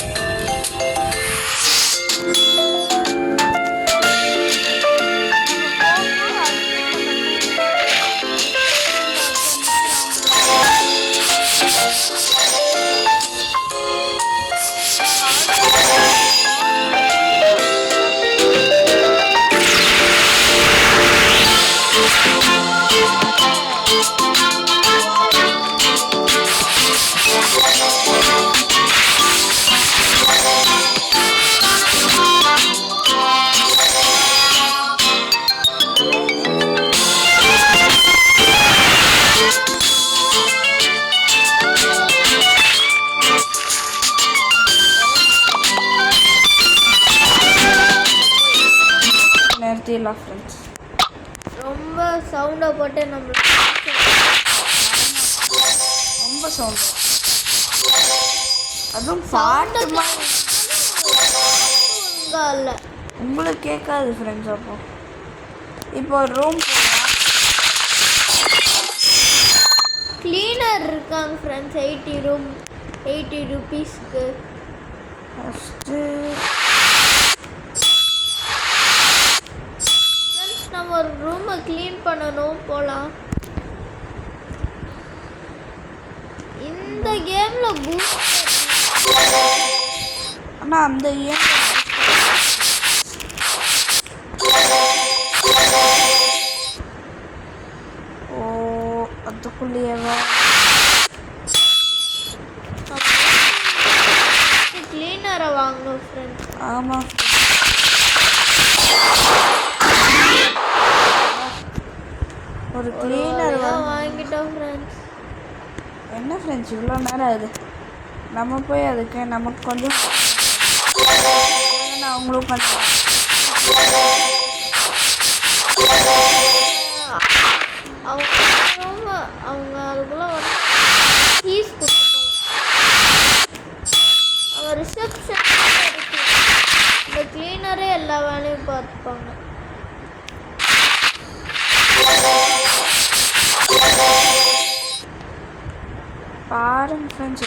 நிறுத்திடலாம் ஃப்ரெண்ட்ஸ்.
ரொம்ப சவுண்டாக போட்டு நம்மளுக்கு
ரொம்ப சவுண்டு, அதுவும் பாட்டு
இல்லை
உங்களுக்கு கேட்காது ஃப்ரெண்ட்ஸ். அப்போ இப்போ ரூம்
கிளீனர் இருக்காங்க ஃப்ரெண்ட்ஸ். 80 rupeesக்கு
ஃபஸ்ட்டு
நம்ம ஒரு ரூமை க்ளீன் பண்ணணும். போகலாம். இந்த கேமில் பூஸ்ட்
ஆனால் அந்த கேம் அதுக்குள்ளேயேவா
கிளீனரை வாங்கணும் ஃப்ரெண்ட்ஸ்.
ஆமாம், ஒரு கிளீனர்
வாங்கிட்டோம் ஃப்ரெண்ட்ஸ்.
என்ன ஃப்ரெண்ட்ஸ் இவ்வளோ நேரம் ஆகுது. நம்ம போய் அதுக்கு நமக்கு கொஞ்சம் அவங்களும் பண்ணுறோம்.
அவங்க அதுக்குள்ள வந்து ஃபீஸ் கொடுத்துருப்பாங்க. அவங்க ரிசப்ஷன் இருக்கு. இந்த கிளீனரே எல்லா வேலையும் பார்த்துப்பாங்க.
பாருங்க ஃப்ரெண்ட்ஸ்,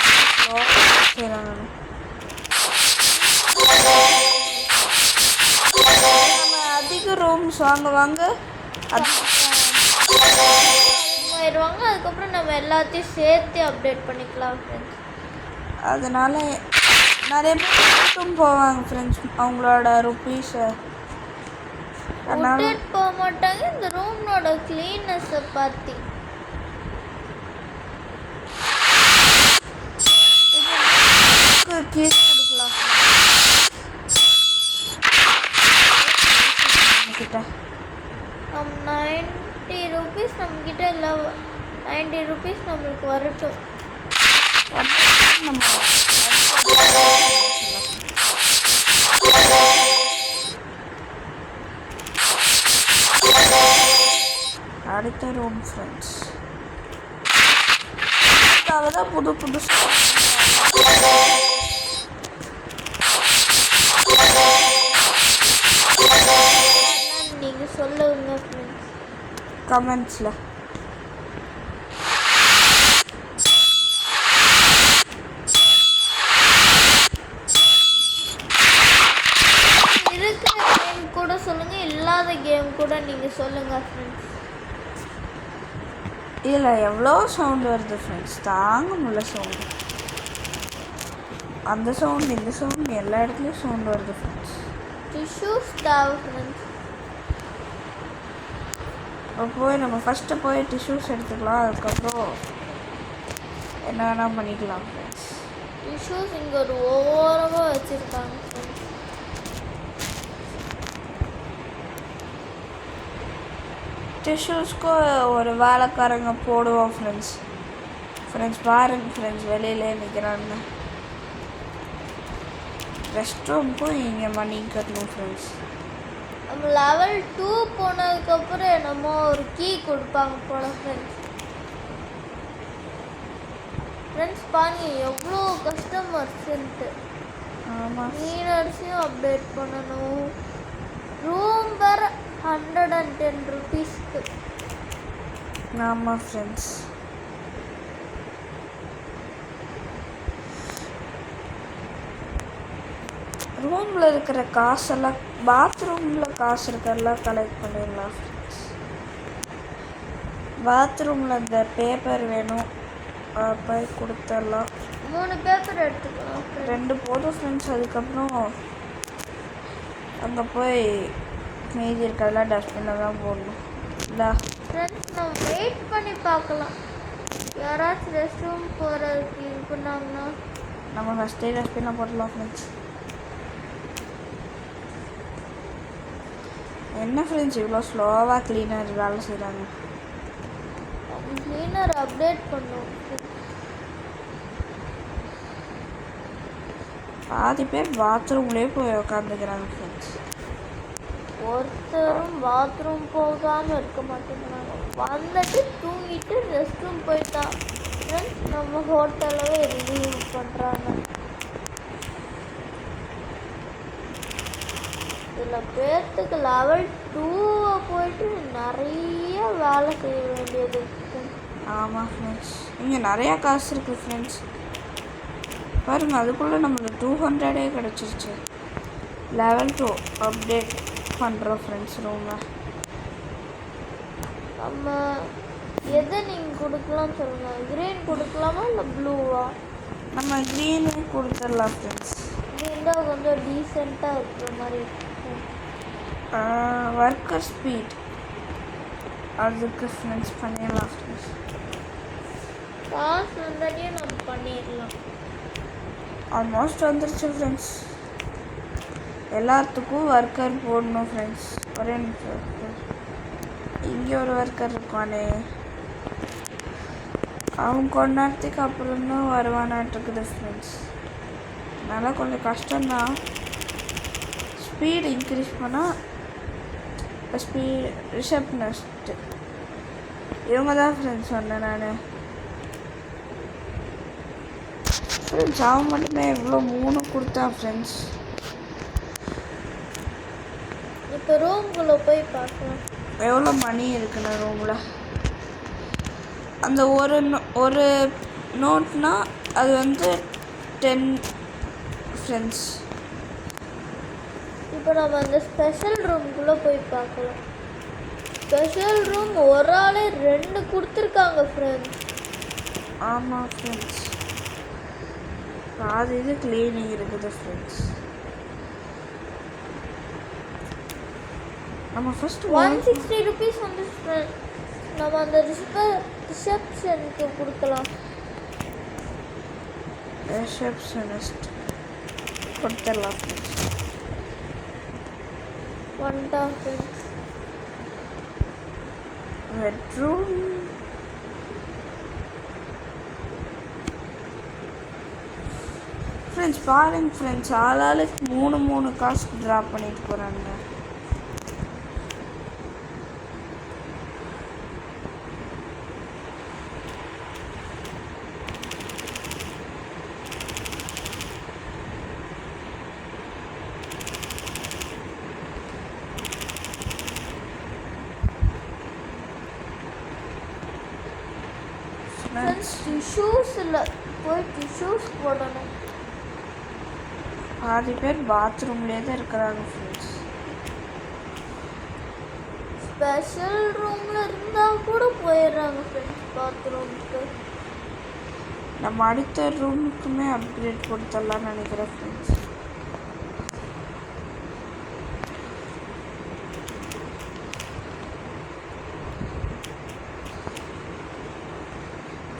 செய்கிறாங்க. நம்ம அதிக ரூம்ஸ் வாங்குவாங்க,
ஆயிடுவாங்க. அதுக்கப்புறம் நம்ம எல்லாத்தையும் சேர்த்து அப்டேட் பண்ணிக்கலாம் ஃப்ரெண்ட்ஸ்.
அதனால நிறைய பேர் போவாங்க ஃப்ரெண்ட்ஸ் அவங்களோட ருப்பீஸை.
அப்டேட் போக மாட்டாங்க. இந்த ரூமோட க்ளீனஸை பார்த்து
கீஸ் கொடுக்கலாம் கிட்ட.
90 rupees நம்மக்கிட்ட இல்லை. 90 rupees நம்மளுக்கு வரட்டும்.
அடுத்த ரூம் ஃப்ரெண்ட்ஸ் தான் புது புதுசு
நீங்கள் சொல்லுங்க ஃப்ரெண்ட்ஸ்
கமெண்ட்ஸில்.
இருக்கிற கேம் கூட சொல்லுங்கள், இல்லாத கேம் கூட நீங்கள் சொல்லுங்கள் ஃப்ரெண்ட்ஸ்.
இதில் எவ்வளோ சவுண்டு வருது ஃப்ரெண்ட்ஸ், தாங்க முடியல சவுண்டு. அந்த சவுண்டு இந்த சவுண்டு எல்லா இடத்துலையும் சவுண்டு வருது ஃப்ரெண்ட்ஸ்.
டிஷ்யூஸ் தேவை ஃப்ரெண்ட்ஸ்.
போய் நம்ம ஃபஸ்ட்டு போய் டிஷ்யூஸ் எடுத்துக்கலாம், அதுக்கப்புறம் என்ன வேணால் பண்ணிக்கலாம் ஃப்ரெண்ட்ஸ்.
டிஷ்யூஸ் இங்கே ஒரு ஓரமாக வச்சுருக்காங்க ஃப்ரெண்ட்ஸ்.
டிஷ்யூஸ்க்கு ஒரு வேலைக்காரங்க போடுவோம் ஃப்ரெண்ட்ஸ். பாருங்க ஃப்ரெண்ட்ஸ், வெளியிலே நிற்கிறாங்க. ரெஸ்ட் ரூமுக்கும் இங்கே மணி கட்டணும் ஃப்ரெண்ட்ஸ்.
நம்ம லெவல் 2 போனதுக்கப்புறம் என்னமோ ஒரு கீ கொடுப்பாங்க போல ஃப்ரெண்ட்ஸ். ஃப்ரெண்ட்ஸ் பாருங்க எவ்வளோ கஸ்டமர்ஸ்ன்ட்டு.
ஆமாம்,
மீனர்ஸையும் அப்டேட் பண்ணணும். ரூம் வேறு 110 ருபீஸ்க்கு.
ஆமாம் ஃப்ரெண்ட்ஸ். ரூமில் இருக்கிற காசெல்லாம், பாத்ரூமில் காசு இருக்கிறதெல்லாம் கலெக்ட் பண்ணிடலாம் ஃப்ரெண்ட்ஸ். பாத்ரூமில் இந்த பேப்பர் வேணும், போய் கொடுத்துடலாம்.
3 பேப்பர் எடுத்துக்கலாம்.
2 போதும் ஃப்ரெண்ட்ஸ். அதுக்கப்புறம் அங்கே போய் மீதி இருக்கிறதெல்லாம் டஸ்ட்பினில் தான் போடணும். இல்லை
ஃப்ரெண்ட்ஸ், நம்ம வெயிட் பண்ணி பார்க்கலாம். யாராச்சும் ரெஸ்ட் ரூம் போகிறதுக்கு இது பண்ணாங்கன்னா
நம்ம ஃபஸ்ட்டே டஸ்ட்பினில் போடலாம் ஃப்ரெண்ட்ஸ். என்ன ஃப்ரெண்ட்ஸ் இவ்வளோ ஸ்லோவாக க்ளீனர் வேலை செய்கிறாங்க?
க்ளீனர் அப்டேட் பண்ணும்.
பாதி பேர் பாத்ரூம்லேயே போய் உட்காந்துக்கிறாங்க ஃப்ரெண்ட்ஸ்.
ஒருத்தரும் பாத்ரூம் போகாமல் இருக்க மாட்டேங்கிறாங்க. வந்துட்டு தூங்கிட்டு ரெஸ்ட் ரூம் போயிட்டா ஃப்ரெண்ட்ஸ் நம்ம ஹோட்டலவே ரிலீவ் பண்ணுறாங்க. இதில் பேர்த்துக்கு லெவல் 2 போயிட்டு நிறைய வேலை செய்ய வேண்டியது இருக்கு.
ஆமாம் ஃப்ரெண்ட்ஸ், இங்கே நிறையா காசு இருக்குது ஃப்ரெண்ட்ஸ். பாருங்கள், அதுக்குள்ளே நம்மளுக்கு 200 கிடச்சிருச்சு. லெவல் 2 அப்டேட் பண்ணுறோம் ஃப்ரெண்ட்ஸ் ரூமில்.
நம்ம எதை நீங்கள் கொடுக்கலாம்னு சொல்லுங்கள். க்ரீன் கொடுக்கலாமா இல்லை ப்ளூவா?
நம்ம க்ரீனே கொடுத்துடலாம் ஃப்ரெண்ட்ஸ்.
க்ரீன் தான் கொஞ்சம் டீசெண்டாக இருக்கிற மாதிரி இருக்கும்.
ஒர்க்கர் ஸ்பீட் அதுக்கு ஃப்ரெண்ட்ஸ் பண்ணிடலாம் ஃப்ரெண்ட்ஸ்.
காசு வந்தாலே நம்ம பண்ணிடலாம்.
ஆல்மோஸ்ட் வந்துருச்சு ஃப்ரெண்ட்ஸ். எல்லாத்துக்கும் ஒர்க்கர் போடணும் ஃப்ரெண்ட்ஸ். ஒரே நிமிஷம், இங்கே ஒரு ஒர்க்கர் இருக்கானே, அவன் கொஞ்ச நேரத்துக்கு அப்புறம் தான் வருவானாட்டுருக்குது ஃப்ரெண்ட்ஸ். அதனால் கொஞ்சம் கஷ்டம்தான். ஸ்பீடு இன்க்ரீஸ் பண்ணால் ரிசப்ஷனிஸ்ட்டு இவங்க தான் ஃப்ரெண்ட்ஸ் சொன்னேன் நான். ஃப்ரெண்ட்ஸ் அவன் மட்டுமே இவ்வளோ 3 கொடுத்தான் ஃப்ரெண்ட்ஸ்.
இப்போ ரூம்குள்ளே போய் பார்க்கலாம்
எவ்வளோ மணி இருக்குண்ணா ரூமில். அந்த ஒரு நோட்னா அது வந்து 10 ஃப்ரெண்ட்ஸ்.
இப்போ நம்ம அந்த ஸ்பெஷல் ரூம்குள்ளே போய் பார்க்கலாம். ஸ்பெஷல் ரூம் ஒரு ஆளே 2 கொடுத்துருக்காங்க ஃப்ரெண்ட்ஸ்.
ஆமாம் ஃப்ரெண்ட்ஸ், பாதி இது க்ளீனிங் இருக்குது ஃப்ரெண்ட்ஸ். நம்ம ஃபஸ்ட்டு
160 ருபீஸ் வந்து நம்ம அந்த ரிசப்ஷனுக்கு கொடுக்கலாம்.
ரிசப்ஷனிஸ்ட் கொடுத்துடலாம் ஃப்ரெண்ட்ஸ்.
வந்துட்டான் ஃப்ரெண்ட்ஸ்.
பெட்ரூம் ஃப்ரெண்ட்ஸ் பாருங்க ஃப்ரெண்ட்ஸ், ஆளாளுக்கு 3 காசு ட்ராப் பண்ணிட்டு போகிறாங்க.
ஃப்ரெண்ட்ஸ் டிஷ்யூஸ் இல்லை, போய் டிஷ்யூஸ் போடணும்.
பாதி பேர் பாத்ரூம்லேயே தான் இருக்கிறாங்க ஃப்ரெண்ட்ஸ்.
ஸ்பெஷல் ரூமில் இருந்தால் கூட போயிடுறாங்க ஃப்ரெண்ட்ஸ் பாத்ரூமுக்கு.
நம்ம அடுத்த ரூமுக்குமே அப்கிரேட் கொடுத்துடலாம்னு நினைக்கிறேன் ஃப்ரெண்ட்ஸ்.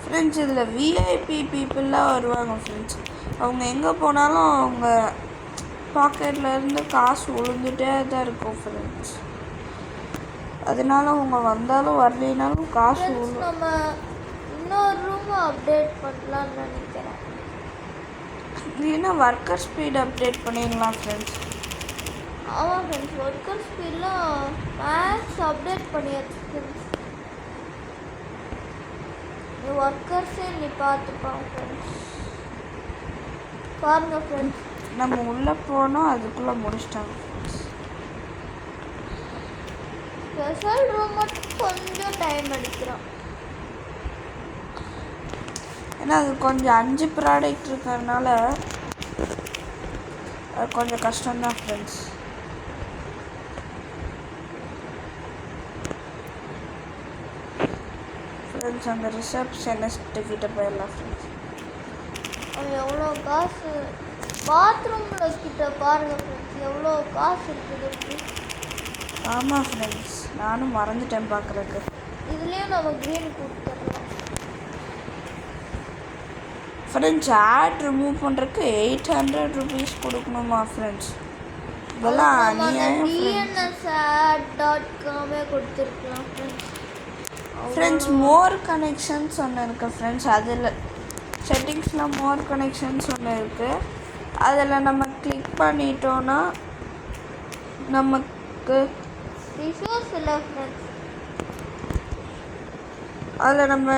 ஃப்ரெண்ட்ஸ் இதில் விஐபி பீப்புளெலாம் வருவாங்க ஃப்ரெண்ட்ஸ். அவங்க எங்கே போனாலும் அவங்க பாக்கெட்லேருந்து காசு விழுந்துட்டே தான் இருக்கும் ஃப்ரெண்ட்ஸ். அதனால அவங்க வந்தாலும் வரலைனாலும் காசு விழும்.
நம்ம இன்னொரு ரூம் அப்டேட் பண்ணலாம்னு நினைக்கிறேன்.
இல்லைன்னா ஒர்க்கர் ஸ்பீட் அப்டேட் பண்ணிடலாம் ஃப்ரெண்ட்ஸ்.
ஆமாம் ஃப்ரெண்ட்ஸ், ஒர்க்கர் ஸ்பீட்லாம் மேக்ஸ் அப்டேட் பண்ணியாச்சு ஃப்ரெண்ட்ஸ். ஒர்க்கர்ஸே நீ பார்த்துப்பாங்க ஃப்ரெண்ட்ஸ். பாருங்க ஃப்ரெண்ட்ஸ்,
நம்ம உள்ளே போனோம் அதுக்குள்ளே முடிச்சிட்டாங்க ஃப்ரெண்ட்ஸ்.
ஸ்பெஷல் ரூம் மட்டும் கொஞ்சம் டைம் எடுக்கிறோம்.
ஏன்னா அது கொஞ்சம் 5 ப்ராடக்ட் இருக்கிறதுனால அது கொஞ்சம் கஷ்டம்தான் ஃப்ரெண்ட்ஸ். ஃப்ரெண்ட்ஸ் அந்த ரிசப்ஷனிஸ்ட் கிட்ட போயிடலாம் ஃப்ரெண்ட்ஸ்.
அவன் எவ்வளோ காசு பாத்ரூமில் கிட்ட பாருங்க ஃப்ரெண்ட்ஸ், எவ்வளோ காசு இருக்குது.
ஆமாம் ஃப்ரெண்ட்ஸ், நானும் மறந்துட்டேன் பார்க்குறதுக்கு.
இதுலேயும் நம்ம க்ரீன் கொடுத்துடலாம்
ஃப்ரெண்ட்ஸ். ஆட் ரிமூவ் பண்ணுறதுக்கு 800 ருபீஸ் கொடுக்கணுமா ஃப்ரெண்ட்ஸ்? இதெல்லாம் அநியாயம்
DNSAD.com கொடுத்துருக்கலாம் ஃப்ரெண்ட்ஸ்.
ஃப்ரெண்ட்ஸ் மோர் கனெக்ஷன்ஸ் ஒன்று இருக்குது ஃப்ரெண்ட்ஸ். அதில் செட்டிங்ஸில் மோர் கனெக்ஷன்ஸ் ஒன்று இருக்குது. அதில் நம்ம கிளிக் பண்ணிட்டோன்னா நமக்கு
ரிசோர்ஸ் இல்லை ஃப்ரெண்ட்ஸ்.
அதில் நம்ம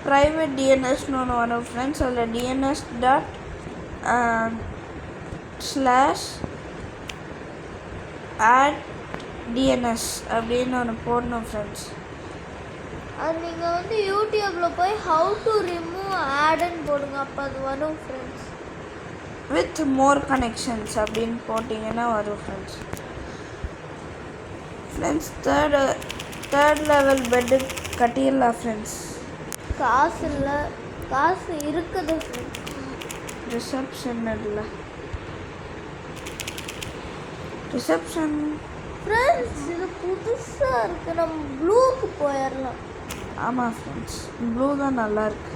ப்ரைவேட் டிஎன்எஸ்னு ஒன்று வரும் ஃப்ரெண்ட்ஸ். அதில் DNS.add/DNS அப்படின்னு ஒன்று போடணும் ஃப்ரெண்ட்ஸ்.
அது நீங்கள் வந்து யூடியூப்பில் போய் ஹவு டு ரிமூவ் ஆடுன்னு போடுங்க, அப்போ அது வரும் ஃப்ரெண்ட்ஸ்.
வித் மோர் கனெக்ஷன்ஸ் அப்படின்னு போட்டிங்கன்னா வரும் friends. Friends third level bet கட்டிடலாம் ஃப்ரெண்ட்ஸ்.
காசு இல்லை, காசு இருக்குது ஃப்ரெண்ட்ஸ்.
ரிசப்ஷன் இல்லை, ரிசப்ஷன்
ஃப்ரெண்ட்ஸ் இது புதுசாக இருக்குது. நம்ம ப்ளூக்கு போயிடலாம்.
ஆமாம் ஃப்ரெண்ட்ஸ், ப்ளூ தான் நல்லா இருக்கு.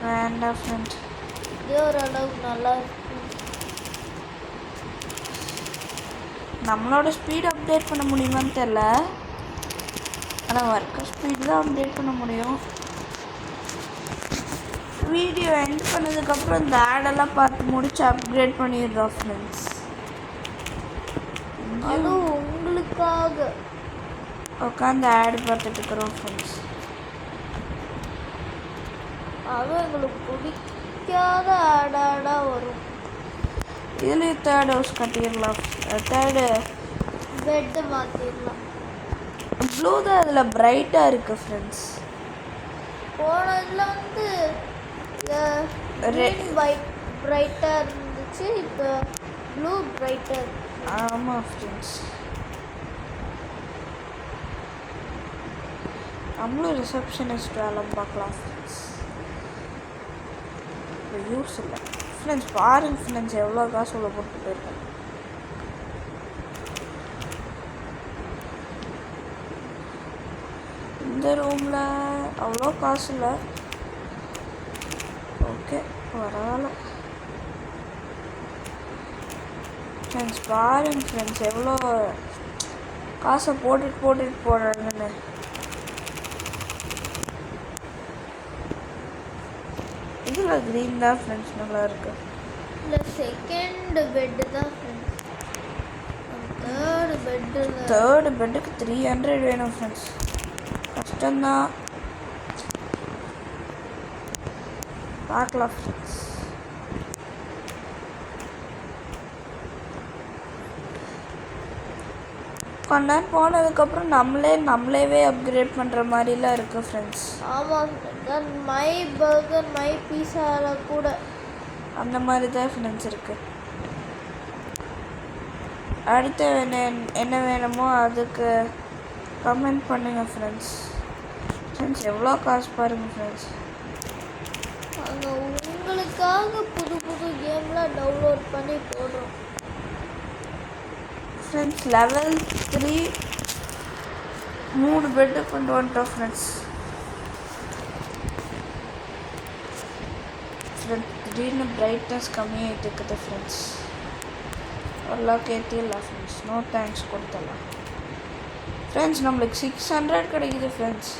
வேண்டாம் ஃப்ரெண்ட்ஸ்,
இதே ஓரளவுக்கு நல்லா இருக்கு.
நம்மளோட ஸ்பீட் அப்டேட் பண்ண முடியுமான்னு தெரில, ஆனால் ஒர்க்கர் ஸ்பீட் தான் அப்டேட் பண்ண முடியும். வீடியோ எண்ட் பண்ணதுக்கப்புறம் இந்த ஆடெல்லாம் பார்த்து முடிச்சு அப்கிரேட் பண்ணிடுறோம் ஃப்ரெண்ட்ஸ்.
அதுவும் உங்களுக்காக
உட்காந்து ஆடு பார்த்துட்டு இருக்கிறோம் ஃப்ரெண்ட்ஸ்.
அதுவும் எங்களுக்கு பிடிக்காத ஆடாடாக வரும்.
இதுலேயும் தேர்ட் ஹவுஸ் கட்டிடலாம். தேர்டு
பெட்டு மாற்றிடலாம்.
ப்ளூ தான் அதில் பிரைட்டாக இருக்குது ஃப்ரெண்ட்ஸ்.
போனதில் வந்து ரெட் ஒயிட் பிரைட்டாக இருந்துச்சு, இப்போ ப்ளூ பிரைட்டாக.
ஆமாம் ஃப்ரெண்ட்ஸ், நம்மளும் ரிசப்ஷனிஸ்ட் வேலை பார்க்கலாம் ஃப்ரெண்ட்ஸ். இப்போ யூஸ் இல்லை ஃப்ரெண்ட்ஸ். பாருங்க ஃப்ரெண்ட்ஸ், எவ்வளோ காசு உள்ள போட்டு போயிருக்கேன். இந்த ரூமில் அவ்வளோ காசு இல்லை. ஓகே பரவாயில்ல ஃப்ரெண்ட்ஸ். பாருங்க ஃப்ரெண்ட்ஸ், எவ்வளோ காசை போட்டுட்டு போடுறதுன்னு. இதில் க்ரீன் தான் ஃப்ரெண்ட்ஸ் நல்லா இருக்கு.
இல்லை செகண்ட் பெட்டு தான் ஃப்ரெண்ட்ஸ்.
தேர்டு பெட்டுக்கு 300 வேணும் ஃப்ரெண்ட்ஸ். கஷ்டம்தான், பார்க்கலாம் ஃப்ரெண்ட்ஸ். கொஞ்ச நேரம் போனதுக்கப்புறம் நம்மளேவே அப்கிரேட் பண்ணுற மாதிரிலாம் இருக்குது ஃப்ரெண்ட்ஸ்.
ஆமாம், மை பர்கர் மை பீஸாவில் கூட
அந்த மாதிரி தான் ஃப்ரெண்ட்ஸ் இருக்குது. அடுத்து என்ன வேணுமோ அதுக்கு கமெண்ட் பண்ணுங்கள் ஃப்ரெண்ட்ஸ். எவ்வளோ காசு பாருங்கள் ஃப்ரெண்ட்ஸ்.
நாங்கள் உங்களுக்காக புது புது கேம்லாம் டவுன்லோட் பண்ணி போடுறோம்
ஃப்ரெண்ட்ஸ். லெவல் 3 3 பெட்டு கொண்டு வந்துட்டோம் ஃப்ரெண்ட்ஸ். திடீர்னு பிரைட்னஸ் கம்மியாகிட்டு இருக்குது ஃப்ரெண்ட்ஸ். ஓரளவுக்கு ஏற்றிடலாம் ஃப்ரெண்ட்ஸ். நோ தேங்க்ஸ் கொடுத்துடலாம் ஃப்ரெண்ட்ஸ். நம்மளுக்கு 600 கிடைக்குது ஃப்ரெண்ட்ஸ்.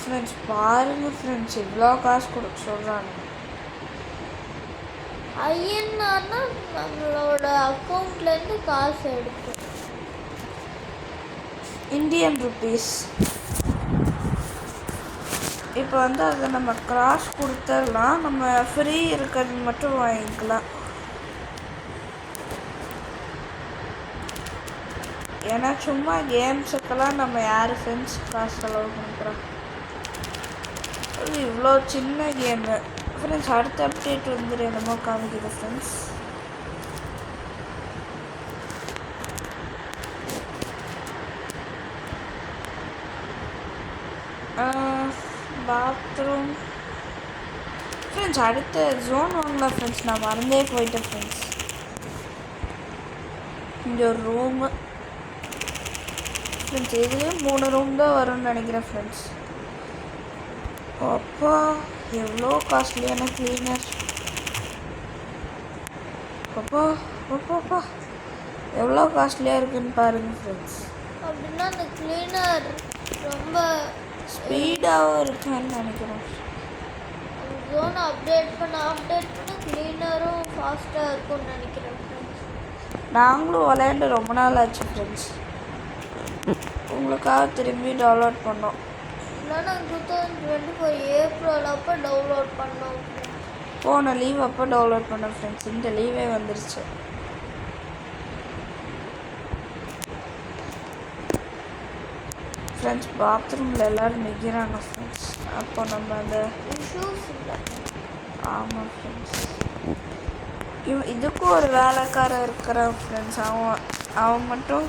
ஃப்ரெண்ட்ஸ் பாருங்கள் ஃப்ரெண்ட்ஸ், இவ்வளோ காசு கொடுக்க சொல்கிறாங்க.
ஐஎன்ஆர்னா நம்மளோட அக்கௌண்ட்லேருந்து காசு எடுக்கும்.
Indian rupees. இப்போ வந்து அதை நம்ம கிராஸ் கொடுத்துடலாம். நம்ம ஃப்ரீ இருக்கிறது மட்டும் வாங்கிக்கலாம். ஏன்னா சும்மா கேம்ஸுக்கெல்லாம் நம்ம யார் ஃப்ரெண்ட்ஸ் காசு செலவு பண்ணுறோம். இவ்வளோ சின்ன கேமு ஃப்ரெண்ட்ஸ். அடுத்த அப்டேட் வந்து என்னமோ காமிக்குது ஃப்ரெண்ட்ஸ். Bathroom friends. அடுத்த ஜோன் வாங்கலாம் ஃப்ரெண்ட்ஸ். நான் மறந்தே போயிட்டேன் ஃப்ரெண்ட்ஸ். இங்கே ஒரு ரூமு ஃப்ரெண்ட்ஸ். இதுலேயே 3 ரூம் தான் வரும்னு நினைக்கிறேன் ஃப்ரெண்ட்ஸ். அப்பா எவ்வளோ காஸ்ட்லியான கிளீனர். அப்பா அப்பா எவ்வளோ காஸ்ட்லியாக இருக்குன்னு பாருங்கள் ஃப்ரெண்ட்ஸ்.
அப்படின்னா அந்த கிளீனர் ரொம்ப
ஸ்பீடாகவும் இருக்குன்னு நினைக்கிறேன்.
ஜோன் அப்டேட் பண்ண கிளீனரும் ஃபாஸ்ட்டாக இருக்கும்னு நினைக்கிறேன் ஃப்ரெண்ட்ஸ்.
நாங்களும் விளையாண்டு ரொம்ப நாள் ஆச்சு ஃப்ரெண்ட்ஸ். உங்களுக்காக திரும்பி டவுன்லோட் பண்ணோம்.
இல்லைன்னா 2024 ஏப்ரல் அப்போ டவுன்லோட் பண்ணோம்.
போன லீவ் அப்போ டவுன்லோட் பண்ணோம் ஃப்ரெண்ட்ஸ். இந்த லீவே வந்துருச்சு. ஃப்ரெண்ட்ஸ் பாத்ரூமில் எல்லோரும் நிற்கிறாங்க ஃப்ரெண்ட்ஸ். அப்போ நம்ம அந்த
இஷ்யூஸ் இல்லை.
ஆமாம் ஃப்ரெண்ட்ஸ். இதுக்கும் ஒரு வேலைக்காரன் இருக்கிறான் ஃப்ரெண்ட்ஸ். அவன் மட்டும்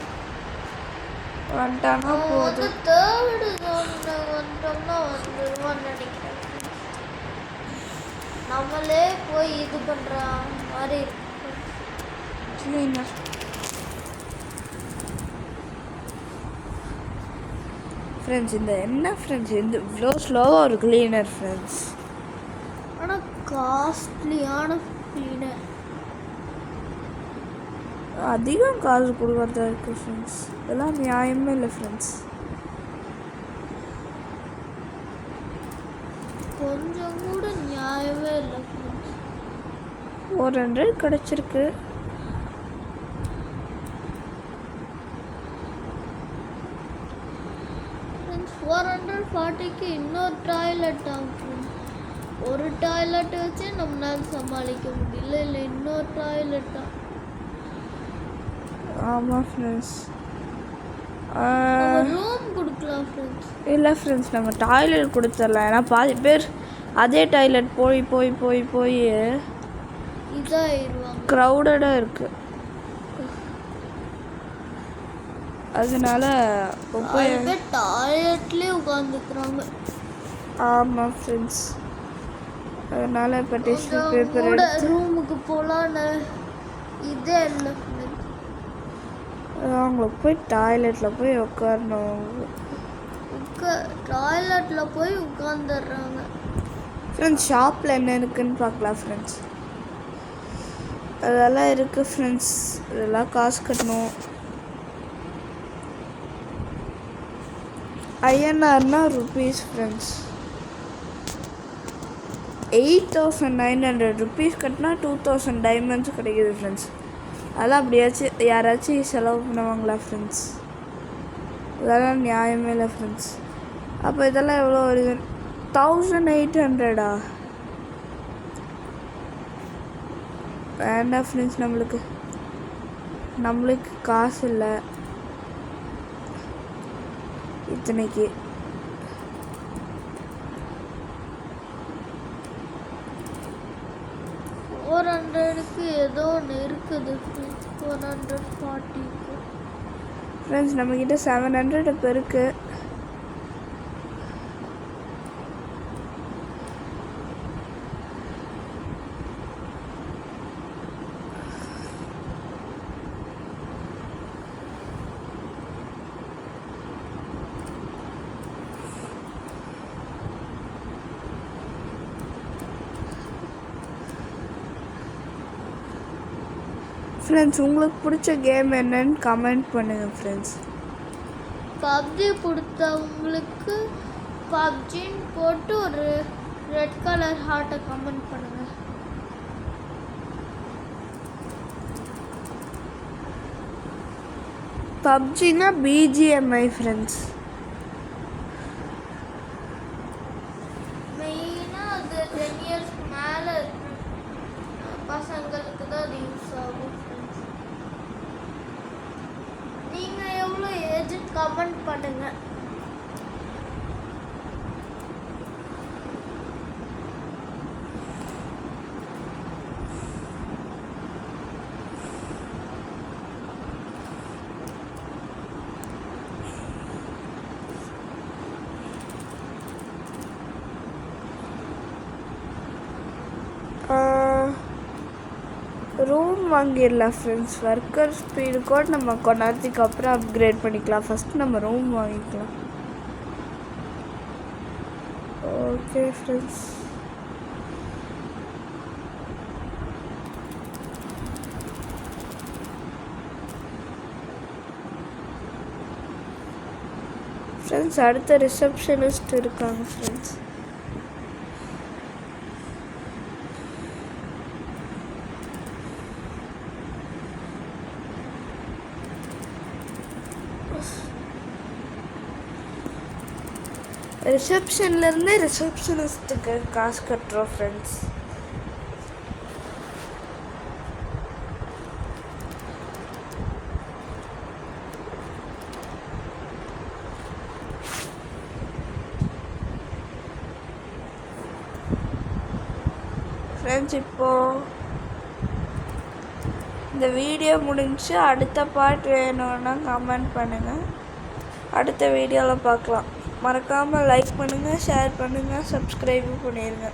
வந்துட்டானா போதும்.
தேர்டு ஜோனில் வந்துட்டோம்னா வந்துடுவான்னு நினைக்கிறேன். நம்மளே போய் இது பண்ணுற மாதிரி
கிளீனர் ஃப்ரெண்ட்ஸ். இந்த என்ன ஃப்ரெண்ட்ஸ் இந்த இவ்வளோ ஸ்லோவாக ஒரு கிளீனர் ஃப்ரெண்ட்ஸ்.
ஆனால் காஸ்ட்லியான கிளீனர்.
அதிகம் காசு கொடுக்கறதா இருக்குது ஃப்ரெண்ட்ஸ். இதெல்லாம் நியாயமே இல்லை ஃப்ரெண்ட்ஸ்.
கொஞ்சம் கூட நியாயமே இல்லை ஃப்ரெண்ட்ஸ்.
400 கிடச்சிருக்கு.
ஃப்ரெண்ட்ஸ் 440க்கு இன்னொரு டாய்லெட் ஆகும். ஒரு டாய்லெட் வச்சு நம்மளால சமாளிக்க முடியல. இல்லை இன்னொரு டாய்லெட் தான்.
ஆமாம் ஃப்ரெண்ட்ஸ்.
ரூம் கொடுக்கலாம் ஃப்ரெண்ட்ஸ்.
இல்லை ஃப்ரெண்ட்ஸ் நம்ம டாய்லெட் கொடுத்துடலாம். ஏன்னா பாதி பேர் அதே டாய்லெட் போய் போய் போய் போய்
இதாகிடுவாங்க.
க்ரௌடடாக இருக்குது. அதனால
டாய்லெட்லேயே உட்காந்துக்கிறாங்க.
ஆமாம் ஃப்ரெண்ட்ஸ். அதனால் இப்போ டிஷ்யூ பேப்பர்
ரூமுக்கு போகலான்னு இதே இல்லை.
அவங்களுக்கு போய் டாய்லெட்டில் போய் உட்காரணும்.
டாய்லெட்டில் போய் உட்காந்துடுறாங்க
ஃப்ரெண்ட்ஸ். ஷாப்பில் என்ன இருக்குதுன்னு பார்க்கலாம் ஃப்ரெண்ட்ஸ். அதெல்லாம் இருக்குது ஃப்ரெண்ட்ஸ். இதெல்லாம் காசு கட்டணும். ஐஎன்ஆர்னா ருபீஸ் ஃப்ரெண்ட்ஸ். 8900 ருபீஸ் கட்டினா 2000 டைமண்ட்ஸ் கிடைக்குது ஃப்ரெண்ட்ஸ். அதெல்லாம் அப்படியாச்சும் யாராச்சும் செலவு பண்ணுவாங்களா ஃப்ரெண்ட்ஸ்? இதெல்லாம் நியாயமே இல்லை ஃப்ரெண்ட்ஸ். அப்போ இதெல்லாம் எவ்வளோ வருது? 1800 வேண்டாம் ஃப்ரெண்ட்ஸ், நம்மளுக்கு காசு இல்லை இத்தனைக்கு.
ஃபோர் ஹண்ட்ரடுக்கு ஏதோ ஒன்று இருக்குது. 440
ஃப்ரெண்ட்ஸ் நம்மக்கிட்ட 700 இப்போ இருக்குது. ஃப்ரெண்ட்ஸ் உங்களுக்கு பிடிச்ச கேம் என்னன்னு கமெண்ட் பண்ணுங்கள் ஃப்ரெண்ட்ஸ்.
பப்ஜி பிடித்தவங்களுக்கு பப்ஜின்னு போட்டு ஒரு ரெட் கலர் ஹார்ட்டை கமெண்ட் பண்ணுங்க.
பப்ஜினா பிஜிஎம்ஐ ஃப்ரெண்ட்ஸ்.
மெயினாக அது 10 இயர்ஸ்க்கு மேலே பசங்களுக்கு தான் அது யூஸ் ஆகும். நீங்கள் எவ்வளோ ஏஜென்ட் கமெண்ட் பண்ணுங்க.
ரூம் வாங்கிடலாம் ஃப்ரெண்ட்ஸ். ஒர்க்கர் ஸ்பீடு கூட நம்ம கொஞ்ச நேரத்துக்கு அப்புறம் அப்கிரேட் பண்ணிக்கலாம். ஃபஸ்ட்டு நம்ம ரூம் வாங்கிக்கலாம். Okay friends. ஃப்ரெண்ட்ஸ் அடுத்த ரிசப்ஷனிஸ்ட் இருக்காங்க ஃப்ரெண்ட்ஸ். ரிசப்ஷன்லேருந்து ரிசப்ஷனிஸ்ட்டுக்கு காசு கட்டுறோம் ஃப்ரெண்ட்ஸ். ஃப்ரெண்ட்ஸ் இப்போது இந்த வீடியோ முடிஞ்சு அடுத்த பார்ட் வேணும்னா கமெண்ட் பண்ணுங்கள். அடுத்த வீடியோவில் பார்க்கலாம். மறக்காமல் லைக் பண்ணுங்கள், ஷேர் பண்ணுங்கள், சப்ஸ்கிரைபும் பண்ணிடுங்க.